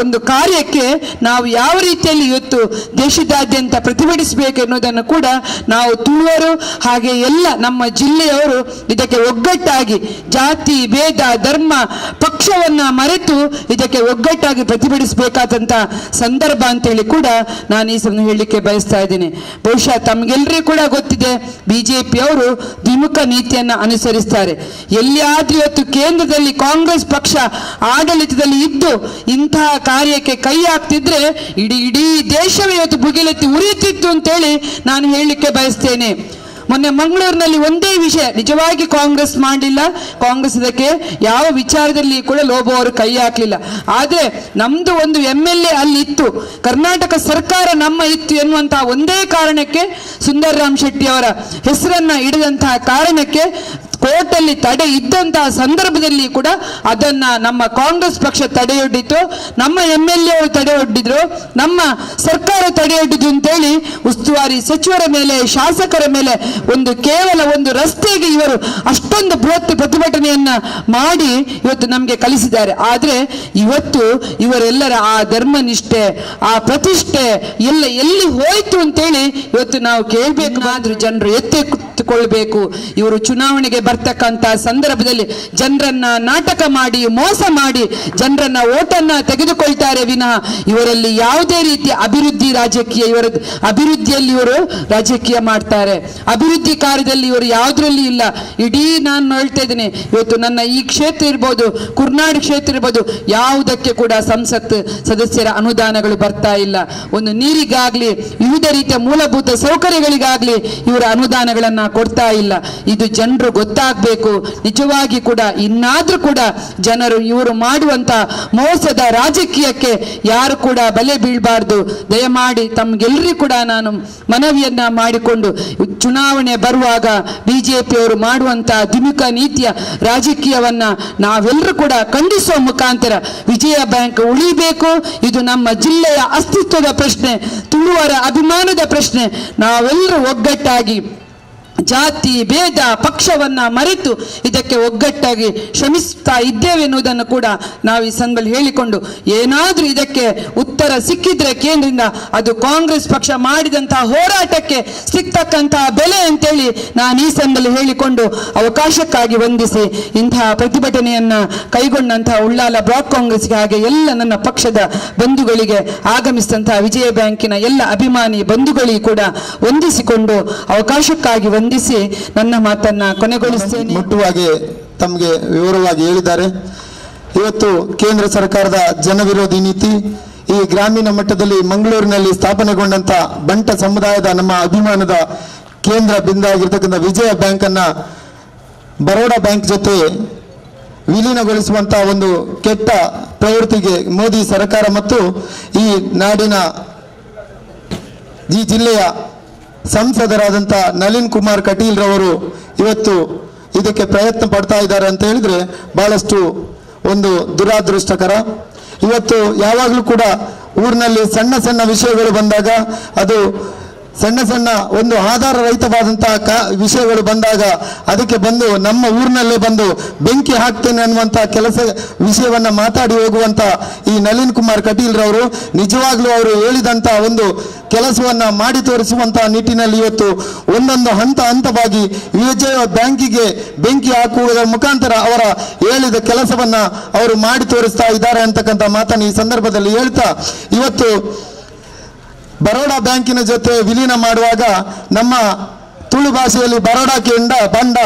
ಒಂದು ಕಾರ್ಯಕ್ಕೆ ನಾವು ಯಾವ ರೀತಿಯಲ್ಲಿ ಇವತ್ತು ದೇಶದಾದ್ಯಂತ ಪ್ರತಿಭಟಿಸಬೇಕು ಎನ್ನುವುದನ್ನು ಕೂಡ ನಾವು ತುಳುವರು ಹಾಗೆ ಎಲ್ಲ ನಮ್ಮ ಜಿಲ್ಲೆಯವರು ಇದಕ್ಕೆ ಒಗ್ಗಟ್ಟಾಗಿ ಜಾತಿ ಭೇದ ಧರ್ಮ ಪಕ್ಷವನ್ನ ಮರೆತು ಇದಕ್ಕೆ ಒಗ್ಗಟ್ಟಾಗಿ ಪ್ರತಿಭಟಿಸಬೇಕಾದಂತ ಸಂದರ್ಭ ಅಂತೇಳಿ ಕೂಡ ನಾನು ಈ ಸಮಯ ಹೇಳಲಿಕ್ಕೆ ಬಯಸ್ತಾ ಇದ್ದೇನೆ. ಬಹುಶಃ ತಮಗೆಲ್ಲರಿಗೂ ಕೂಡ ಗೊತ್ತಿದೆ, ಬಿಜೆಪಿ ಅವರು ದ್ವಿಮುಖ ನೀತಿಯನ್ನ ಅನುಸರಿಸ್ತಾರೆ. ಎಲ್ಲಿಯಾದ್ರೂ ಇವತ್ತು ಕೇಂದ್ರದಲ್ಲಿ ಕಾಂಗ್ರೆಸ್ ಪಕ್ಷ ಆಡಳಿತದಲ್ಲಿ ಇದ್ದು ಇಂತಹ ಕಾರ್ಯಕ್ಕೆ ಕೈ ಹಾಕ್ತಿದ್ರೆ ಇಡೀ ದೇಶವೇ ಇವತ್ತು ಭುಗಿಲೆತ್ತಿ ಉರಿಯುತ್ತಿತ್ತು ಅಂತೇಳಿ ನಾನು ಹೇಳಲಿಕ್ಕೆ ಬಯಸ್ತೇನೆ. ಮೊನ್ನೆ ಮಂಗಳೂರಿನಲ್ಲಿ ಒಂದೇ ವಿಷಯ ನಿಜವಾಗಿ ಕಾಂಗ್ರೆಸ್ ಮಾಡಲಿಲ್ಲ, ಕಾಂಗ್ರೆಸ್ ಇದಕ್ಕೆ ಯಾವ ವಿಚಾರದಲ್ಲಿ ಕೂಡ ಲೋಬೋ ಅವರು ಕೈ ಹಾಕಲಿಲ್ಲ. ಆದರೆ ನಮ್ದು ಒಂದು MLA ಅಲ್ಲಿ ಇತ್ತು, ಕರ್ನಾಟಕ ಸರ್ಕಾರ ನಮ್ಮ ಇತ್ತು ಎನ್ನುವಂತಹ ಒಂದೇ ಕಾರಣಕ್ಕೆ ಸುಂದರರಾಮ್ ಶೆಟ್ಟಿ ಅವರ ಹೆಸರನ್ನ ಹಿಡಿದಂತಹ ಕಾರಣಕ್ಕೆ ಕೋರ್ಟಲ್ಲಿ ತಡೆ ಇದ್ದಂತಹ ಸಂದರ್ಭದಲ್ಲಿ ಕೂಡ ಅದನ್ನ ನಮ್ಮ ಕಾಂಗ್ರೆಸ್ ಪಕ್ಷ ತಡೆಯೊಡ್ಡಿತು, ನಮ್ಮ MLA ಅವರು ತಡೆಯೊಡ್ಡಿದ್ರು, ನಮ್ಮ ಸರ್ಕಾರ ತಡೆಯೊಡ್ಡಿದ್ದು ಅಂತೇಳಿ ಉಸ್ತುವಾರಿ ಸಚಿವರ ಮೇಲೆ, ಶಾಸಕರ ಮೇಲೆ ಕೇವಲ ಒಂದು ರಸ್ತೆಗೆ ಇವರು ಅಷ್ಟೊಂದು ಬೃಹತ್ ಪ್ರತಿಭಟನೆಯನ್ನ ಮಾಡಿ ಇವತ್ತು ನಮಗೆ ಕಲಿಸಿದ್ದಾರೆ. ಆದರೆ ಇವತ್ತು ಇವರೆಲ್ಲರ ಆ ಧರ್ಮನಿಷ್ಠೆ, ಆ ಪ್ರತಿಷ್ಠೆ ಎಲ್ಲ ಎಲ್ಲಿ ಹೋಯ್ತು ಅಂತೇಳಿ ಇವತ್ತು ನಾವು ಕೇಳಬೇಕು. ಆದ್ರೂ ಜನರು ಎತ್ತಿಕೊಳ್ಳಬೇಕು. ಇವರು ಚುನಾವಣೆಗೆ ಬರ್ತಕ್ಕಂಥ ಸಂದರ್ಭದಲ್ಲಿ ಜನರನ್ನ ನಾಟಕ ಮಾಡಿ, ಮೋಸ ಮಾಡಿ ಜನರನ್ನ ಓಟನ್ನ ತೆಗೆದುಕೊಳ್ತಾರೆ ವಿನಃ ಇವರಲ್ಲಿ ಯಾವುದೇ ರೀತಿಯ ಅಭಿವೃದ್ಧಿ ರಾಜಕೀಯ, ಇವರ ಅಭಿವೃದ್ಧಿಯಲ್ಲಿ ಇವರು ರಾಜಕೀಯ ಮಾಡ್ತಾರೆ, ಅಭಿವೃದ್ಧಿ ಕಾರ್ಯದಲ್ಲಿ ಇವರು ಯಾವುದರಲ್ಲಿ ಇಲ್ಲ. ಇಡೀ ನಾನು ಹೇಳ್ತಾ ಇದ್ದೇನೆ, ಇವತ್ತು ನನ್ನ ಈ ಕ್ಷೇತ್ರ ಇರ್ಬೋದು, ಕುರ್ನಾಡು ಕ್ಷೇತ್ರ ಇರ್ಬೋದು, ಯಾವುದಕ್ಕೆ ಕೂಡ ಸಂಸತ್ ಸದಸ್ಯರ ಅನುದಾನಗಳು ಬರ್ತಾ ಇಲ್ಲ. ಒಂದು ನೀರಿಗಾಗ್ಲಿ, ವಿವಿಧ ರೀತಿಯ ಮೂಲಭೂತ ಸೌಕರ್ಯಗಳಿಗಾಗ್ಲಿ ಇವರ ಅನುದಾನಗಳನ್ನ ಕೊಡ್ತಾ ಇಲ್ಲ. ಇದು ಜನರು ಗೊತ್ತಾಗಬೇಕು. ನಿಜವಾಗಿ ಕೂಡ ಇನ್ನಾದ್ರೂ ಕೂಡ ಜನರು ಇವರು ಮಾಡುವಂತ ಮೋಸದ ರಾಜಕೀಯಕ್ಕೆ ಯಾರು ಕೂಡ ಬಲೆ ಬೀಳಬಾರ್ದು. ದಯಮಾಡಿ ತಮ್ಗೆಲ್ಲರಿಗೂ ಕೂಡ ನಾನು ಮನವಿಯನ್ನ ಮಾಡಿಕೊಂಡು, ಚುನಾವಣೆ ಬರುವಾಗ ಬಿಜೆಪಿಯವರು ಮಾಡುವಂತಹ ದ್ವಿಮುಖ ನೀತಿಯ ರಾಜಕೀಯವನ್ನ ನಾವೆಲ್ಲರೂ ಕೂಡ ಖಂಡಿಸುವ ಮುಖಾಂತರ ವಿಜಯ ಬ್ಯಾಂಕ್ ಉಳಿಬೇಕು. ಇದು ನಮ್ಮ ಜಿಲ್ಲೆಯ ಅಸ್ತಿತ್ವದ ಪ್ರಶ್ನೆ, ತುಳುವರ ಅಭಿಮಾನದ ಪ್ರಶ್ನೆ. ನಾವೆಲ್ಲರೂ ಒಗ್ಗಟ್ಟಾಗಿ ಜಾತಿ ಭೇದ ಪಕ್ಷವನ್ನ ಮರೆತು ಇದಕ್ಕೆ ಒಗ್ಗಟ್ಟಾಗಿ ಶ್ರಮಿಸ್ತಾ ಇದ್ದೇವೆ ಎನ್ನುವುದನ್ನು ಕೂಡ ನಾವು ಈ ಸಂದರ್ಭದಲ್ಲಿ ಹೇಳಿಕೊಂಡು, ಏನಾದ್ರೂ ಇದಕ್ಕೆ ಉತ್ತರ ಸಿಕ್ಕಿದ್ರೆ ಕೇಂದ್ರದಿಂದ ಅದು ಕಾಂಗ್ರೆಸ್ ಪಕ್ಷ ಮಾಡಿದಂತಹ ಹೋರಾಟಕ್ಕೆ ಸಿಕ್ತಕ್ಕಂತಹ ಬೆಲೆ ಅಂತೇಳಿ ನಾನು ಈ ಸಂದರ್ಭದಲ್ಲಿ ಹೇಳಿಕೊಂಡು ಅವಕಾಶಕ್ಕಾಗಿ ವಂದಿಸಿ ಇಂತಹ ಪ್ರತಿಭಟನೆಯನ್ನ ಕೈಗೊಂಡಂತಹ ಉಳ್ಳಾಲ ಬ್ಲಾಕ್ ಕಾಂಗ್ರೆಸ್ಗೆ ಹಾಗೆ ಎಲ್ಲ ನನ್ನ ಪಕ್ಷದ ಬಂಧುಗಳಿಗೆ, ಆಗಮಿಸಿದಂತಹ ವಿಜಯ ಬ್ಯಾಂಕಿನ ಎಲ್ಲ ಅಭಿಮಾನಿ ಬಂಧುಗಳಿಗೆ ಕೂಡ ವಂದಿಸಿಕೊಂಡು ಅವಕಾಶಕ್ಕಾಗಿ ನನ್ನ ಮಾತನ್ನ ಕೊನೆಗೊಳಿಸ್ತೇನೆ. ಮುಟ್ಟುವಾಗಿ ತಮಗೆ ವಿವರವಾಗಿ ಹೇಳಿದ್ದಾರೆ. ಇವತ್ತು ಕೇಂದ್ರ ಸರ್ಕಾರದ ಜನವಿರೋಧಿ ನೀತಿ, ಈ ಗ್ರಾಮೀಣ ಮಟ್ಟದಲ್ಲಿ ಮಂಗಳೂರಿನಲ್ಲಿ ಸ್ಥಾಪನೆಗೊಂಡಂತ ಬಂಟ ಸಮುದಾಯದ ನಮ್ಮ ಅಭಿಮಾನದ ಕೇಂದ್ರ ಬಿಂದಾಗಿರ್ತಕ್ಕಂಥ ವಿಜಯ ಬ್ಯಾಂಕ್ ಅನ್ನ ಬರೋಡಾ ಬ್ಯಾಂಕ್ ಜೊತೆ ವಿಲೀನಗೊಳಿಸುವಂತಹ ಒಂದು ಕೆಟ್ಟ ಪ್ರವೃತ್ತಿಗೆ ಮೋದಿ ಸರ್ಕಾರ ಮತ್ತು ಈ ನಾಡಿನ ಈ ಜಿಲ್ಲೆಯ ಸಂಸದರಾದಂಥ ನಳಿನ್ ಕುಮಾರ್ ಕಟೀಲ್ ರವರು ಇವತ್ತು ಇದಕ್ಕೆ ಪ್ರಯತ್ನ ಪಡ್ತಾ ಇದ್ದಾರೆ ಅಂತ ಹೇಳಿದ್ರೆ ಬಹಳಷ್ಟು ಒಂದು ದುರಾದೃಷ್ಟಕರ. ಇವತ್ತು ಯಾವಾಗಲೂ ಕೂಡ ಊರಿನಲ್ಲಿ ಸಣ್ಣ ಸಣ್ಣ ವಿಷಯಗಳು ಬಂದಾಗ, ಅದು ಸಣ್ಣ ಸಣ್ಣ ಒಂದು ಆಧಾರ ರಹಿತವಾದಂತಹ ವಿಷಯಗಳು ಬಂದಾಗ ಅದಕ್ಕೆ ಬಂದು ನಮ್ಮ ಊರಿನಲ್ಲೇ ಬಂದು ಬೆಂಕಿ ಹಾಕ್ತೇನೆ ಅನ್ನುವಂಥ ವಿಷಯವನ್ನ ಮಾತಾಡಿ ಹೋಗುವಂತ ಈ ನಳಿನ್ ಕುಮಾರ್ ಕಟೀಲ್ ರವರು ನಿಜವಾಗ್ಲೂ ಅವರು ಹೇಳಿದಂತ ಒಂದು ಕೆಲಸವನ್ನ ಮಾಡಿ ತೋರಿಸುವಂತಹ ನಿಟ್ಟಿನಲ್ಲಿ ಇವತ್ತು ಒಂದೊಂದು ಹಂತವಾಗಿ ವಿಜಯ ಬ್ಯಾಂಕಿಗೆ ಬೆಂಕಿ ಹಾಕುವುದರ ಮುಖಾಂತರ ಅವರ ಹೇಳಿದ ಕೆಲಸವನ್ನ ಅವರು ಮಾಡಿ ತೋರಿಸ್ತಾ ಇದ್ದಾರೆ ಅಂತಕ್ಕಂಥ ಮಾತನ್ನು ಈ ಸಂದರ್ಭದಲ್ಲಿ ಹೇಳ್ತಾ, ಇವತ್ತು ಬರೋಡಾ ಬ್ಯಾಂಕಿನ ಜೊತೆ ವಿಲೀನ ಮಾಡುವಾಗ ನಮ್ಮ ತುಳು ಭಾಷೆಯಲ್ಲಿ ಬರೋಡಾಕ್ಕೆ ಬಂಡ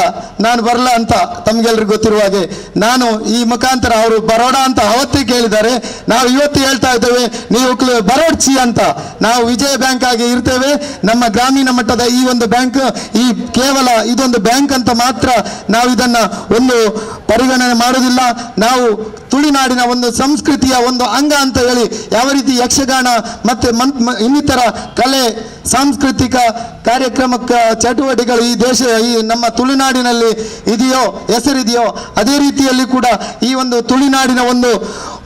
ನಾನು ಬರಲ್ಲ ಅಂತ ತಮ್ಗೆಲ್ರಿಗೂ ಗೊತ್ತಿರುವ ಹಾಗೆ, ನಾನು ಈ ಮುಖಾಂತರ ಅವರು ಬರೋಡಾ ಅಂತ ಅವತ್ತೇ ಕೇಳಿದ್ದಾರೆ, ನಾವು ಇವತ್ತು ಹೇಳ್ತಾ ಇದ್ದೇವೆ ನೀವು ಬರೋಡ್ಚಿ ಅಂತ. ನಾವು ವಿಜಯ ಬ್ಯಾಂಕ್ ಆಗಿ ಇರ್ತೇವೆ. ನಮ್ಮ ಗ್ರಾಮೀಣ ಮಟ್ಟದ ಈ ಒಂದು ಬ್ಯಾಂಕ್, ಈ ಕೇವಲ ಇದೊಂದು ಬ್ಯಾಂಕ್ ಅಂತ ಮಾತ್ರ ನಾವು ಇದನ್ನ ಒಂದು ಪರಿಗಣನೆ ಮಾಡುವುದಿಲ್ಲ. ನಾವು ತುಳುನಾಡಿನ ಒಂದು ಸಂಸ್ಕೃತಿಯ ಒಂದು ಅಂಗ ಅಂತ ಹೇಳಿ ಯಾವ ರೀತಿ ಯಕ್ಷಗಾನ ಮತ್ತೆ ಇನ್ನಿತರ ಕಲೆ ಸಾಂಸ್ಕೃತಿಕ ಕಾರ್ಯಕ್ರಮ ಚಟುವಟಿಕೆಗಳು ಈ ನಮ್ಮ ತುಳುನಾಡಿನಲ್ಲಿ ಇದೆಯೋ, ಹೆಸರಿದೆಯೋ, ಅದೇ ರೀತಿಯಲ್ಲಿ ಕೂಡ ಈ ಒಂದು ತುಳುನಾಡಿನ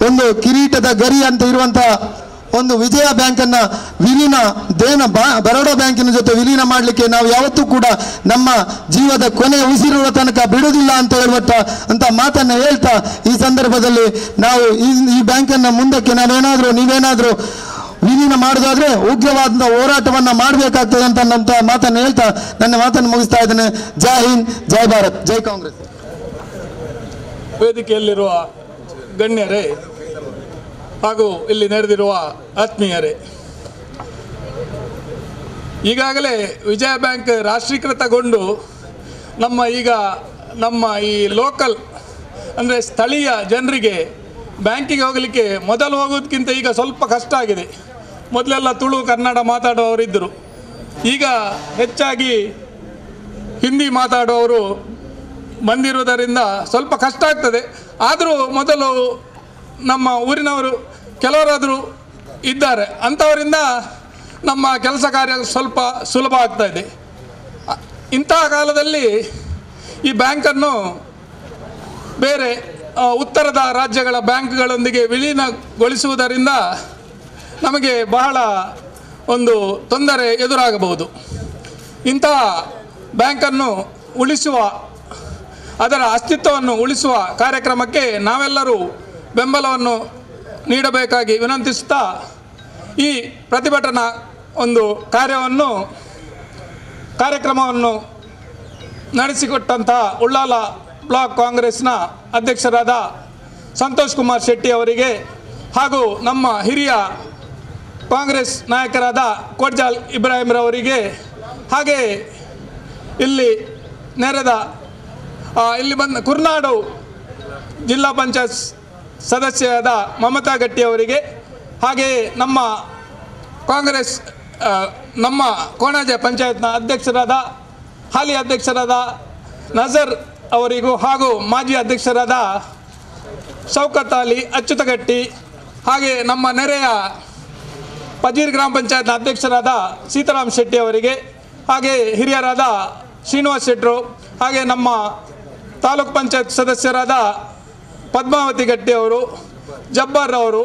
ಒಂದು ಕಿರೀಟದ ಗರಿ ಅಂತ ಇರುವಂತಹ ಒಂದು ವಿಜಯ ಬ್ಯಾಂಕ್ ಅನ್ನ ಬರೋಡಾ ಬ್ಯಾಂಕಿನ ಜೊತೆ ವಿಲೀನ ಮಾಡಲಿಕ್ಕೆ ನಾವು ಯಾವತ್ತೂ ಕೂಡ ನಮ್ಮ ಜೀವದ ಕೊನೆಯ ಉಸಿರುವ ತನಕ ಬಿಡುವುದಿಲ್ಲ ಅಂತ ಅಂತ ಮಾತನ್ನ ಹೇಳ್ತಾ, ಈ ಸಂದರ್ಭದಲ್ಲಿ ನಾವು ಈ ಬ್ಯಾಂಕನ್ನು ಮುಂದಕ್ಕೆ ನೀವೇನಾದ್ರೂ ವಿಲೀನ ಮಾಡೋದಾದ್ರೆ ಉಗ್ರವಾದ ಹೋರಾಟವನ್ನ ಮಾಡಬೇಕಾಗ್ತದೆ ಅಂತ ಮಾತನ್ನು ಹೇಳ್ತಾ ನನ್ನ ಮಾತನ್ನು ಮುಗಿಸ್ತಾ ಇದ್ದೇನೆ. ಜೈ ಹಿಂದ್, ಜೈ ಭಾರತ್, ಜೈ ಕಾಂಗ್ರೆಸ್. ವೇದಿಕೆಯಲ್ಲಿರುವ ಗಣ್ಯರೇ ಹಾಗೂ ಇಲ್ಲಿ ನೆರೆದಿರುವ ಆತ್ಮೀಯರೇ, ಈಗಾಗಲೇ ವಿಜಯ ಬ್ಯಾಂಕ್ ರಾಷ್ಟ್ರೀಕೃತಗೊಂಡು ನಮ್ಮ ಈ ಲೋಕಲ್ ಅಂದರೆ ಸ್ಥಳೀಯ ಜನರಿಗೆ ಬ್ಯಾಂಕಿಗೆ ಹೋಗಲಿಕ್ಕೆ ಮೊದಲು ಹೋಗೋದಕ್ಕಿಂತ ಈಗ ಸ್ವಲ್ಪ ಕಷ್ಟ ಆಗಿದೆ. ಮೊದಲೆಲ್ಲ ತುಳು ಕನ್ನಡ ಮಾತಾಡುವವರಿದ್ದರು, ಈಗ ಹೆಚ್ಚಾಗಿ ಹಿಂದಿ ಮಾತಾಡುವವರು ಬಂದಿರುವುದರಿಂದ ಸ್ವಲ್ಪ ಕಷ್ಟ ಆಗ್ತದೆ. ಆದರೂ ಮೊದಲು ನಮ್ಮ ಊರಿನವರು ಕೆಲವರಾದರೂ ಇದ್ದಾರೆ, ಅಂಥವರಿಂದ ನಮ್ಮ ಕೆಲಸ ಕಾರ್ಯ ಸ್ವಲ್ಪ ಸುಲಭ ಆಗ್ತಾ ಇದೆ. ಇಂತಹ ಕಾಲದಲ್ಲಿ ಈ ಬ್ಯಾಂಕನ್ನು ಬೇರೆ ಉತ್ತರದ ರಾಜ್ಯಗಳ ಬ್ಯಾಂಕ್ಗಳೊಂದಿಗೆ ವಿಲೀನಗೊಳಿಸುವುದರಿಂದ ನಮಗೆ ಬಹಳ ಒಂದು ತೊಂದರೆ ಎದುರಾಗಬಹುದು. ಇಂತಹ ಬ್ಯಾಂಕನ್ನು ಉಳಿಸುವ, ಅದರ ಅಸ್ತಿತ್ವವನ್ನು ಉಳಿಸುವ ಕಾರ್ಯಕ್ರಮಕ್ಕೆ ನಾವೆಲ್ಲರೂ ಬೆಂಬಲವನ್ನು ನೀಡಬೇಕಾಗಿ ವಿನಂತಿಸುತ್ತಾ ಈ ಪ್ರತಿಭಟನಾ ಒಂದು ಕಾರ್ಯಕ್ರಮವನ್ನು ನಡೆಸಿಕೊಟ್ಟಂತಹ ಉಳ್ಳಾಲ ಬ್ಲಾಕ್ ಕಾಂಗ್ರೆಸ್ನ ಅಧ್ಯಕ್ಷರಾದ ಸಂತೋಷ್ ಕುಮಾರ್ ಶೆಟ್ಟಿ ಅವರಿಗೆ ಹಾಗೂ ನಮ್ಮ ಹಿರಿಯ ಕಾಂಗ್ರೆಸ್ ನಾಯಕರಾದ ಕೋಡ್ಜಾಲ್ ಇಬ್ರಾಹಿಂರವರಿಗೆ, ಹಾಗೆ ಇಲ್ಲಿ ಬಂದ ಕುರ್ನಾಡು ಜಿಲ್ಲಾ ಪಂಚಾಯತ್ ಸದಸ್ಯರಾದ ಮಮತಾ ಗಟ್ಟಿ ಅವರಿಗೆ, ಹಾಗೆಯೇ ನಮ್ಮ ಕಾಂಗ್ರೆಸ್ ನಮ್ಮ ಕೋಣಾಜೆ ಪಂಚಾಯತ್ನ ಹಾಲಿ ಅಧ್ಯಕ್ಷರಾದ ನಜರ್ ಅವರಿಗೂ ಹಾಗೂ ಮಾಜಿ ಅಧ್ಯಕ್ಷರಾದ ಶೌಕತ್ ಅಲಿ ಅಚ್ಚುತಗಟ್ಟಿ, ಹಾಗೆ ನಮ್ಮ ನೆರೆಯ ಪಜೀರ್ ಗ್ರಾಮ ಪಂಚಾಯತ್ನ ಅಧ್ಯಕ್ಷರಾದ ಸೀತಾರಾಮ್ ಶೆಟ್ಟಿ ಅವರಿಗೆ, ಹಾಗೆ ಹಿರಿಯರಾದ ಶ್ರೀನಿವಾಸ್ ಶೆಟ್ಟರು, ಹಾಗೆ ನಮ್ಮ ತಾಲೂಕ್ ಪಂಚಾಯತ್ ಸದಸ್ಯರಾದ ಪದ್ಮಾವತಿ ಗಟ್ಟಿ ಅವರು, ಜಬ್ಬಾರ್ ಅವರು,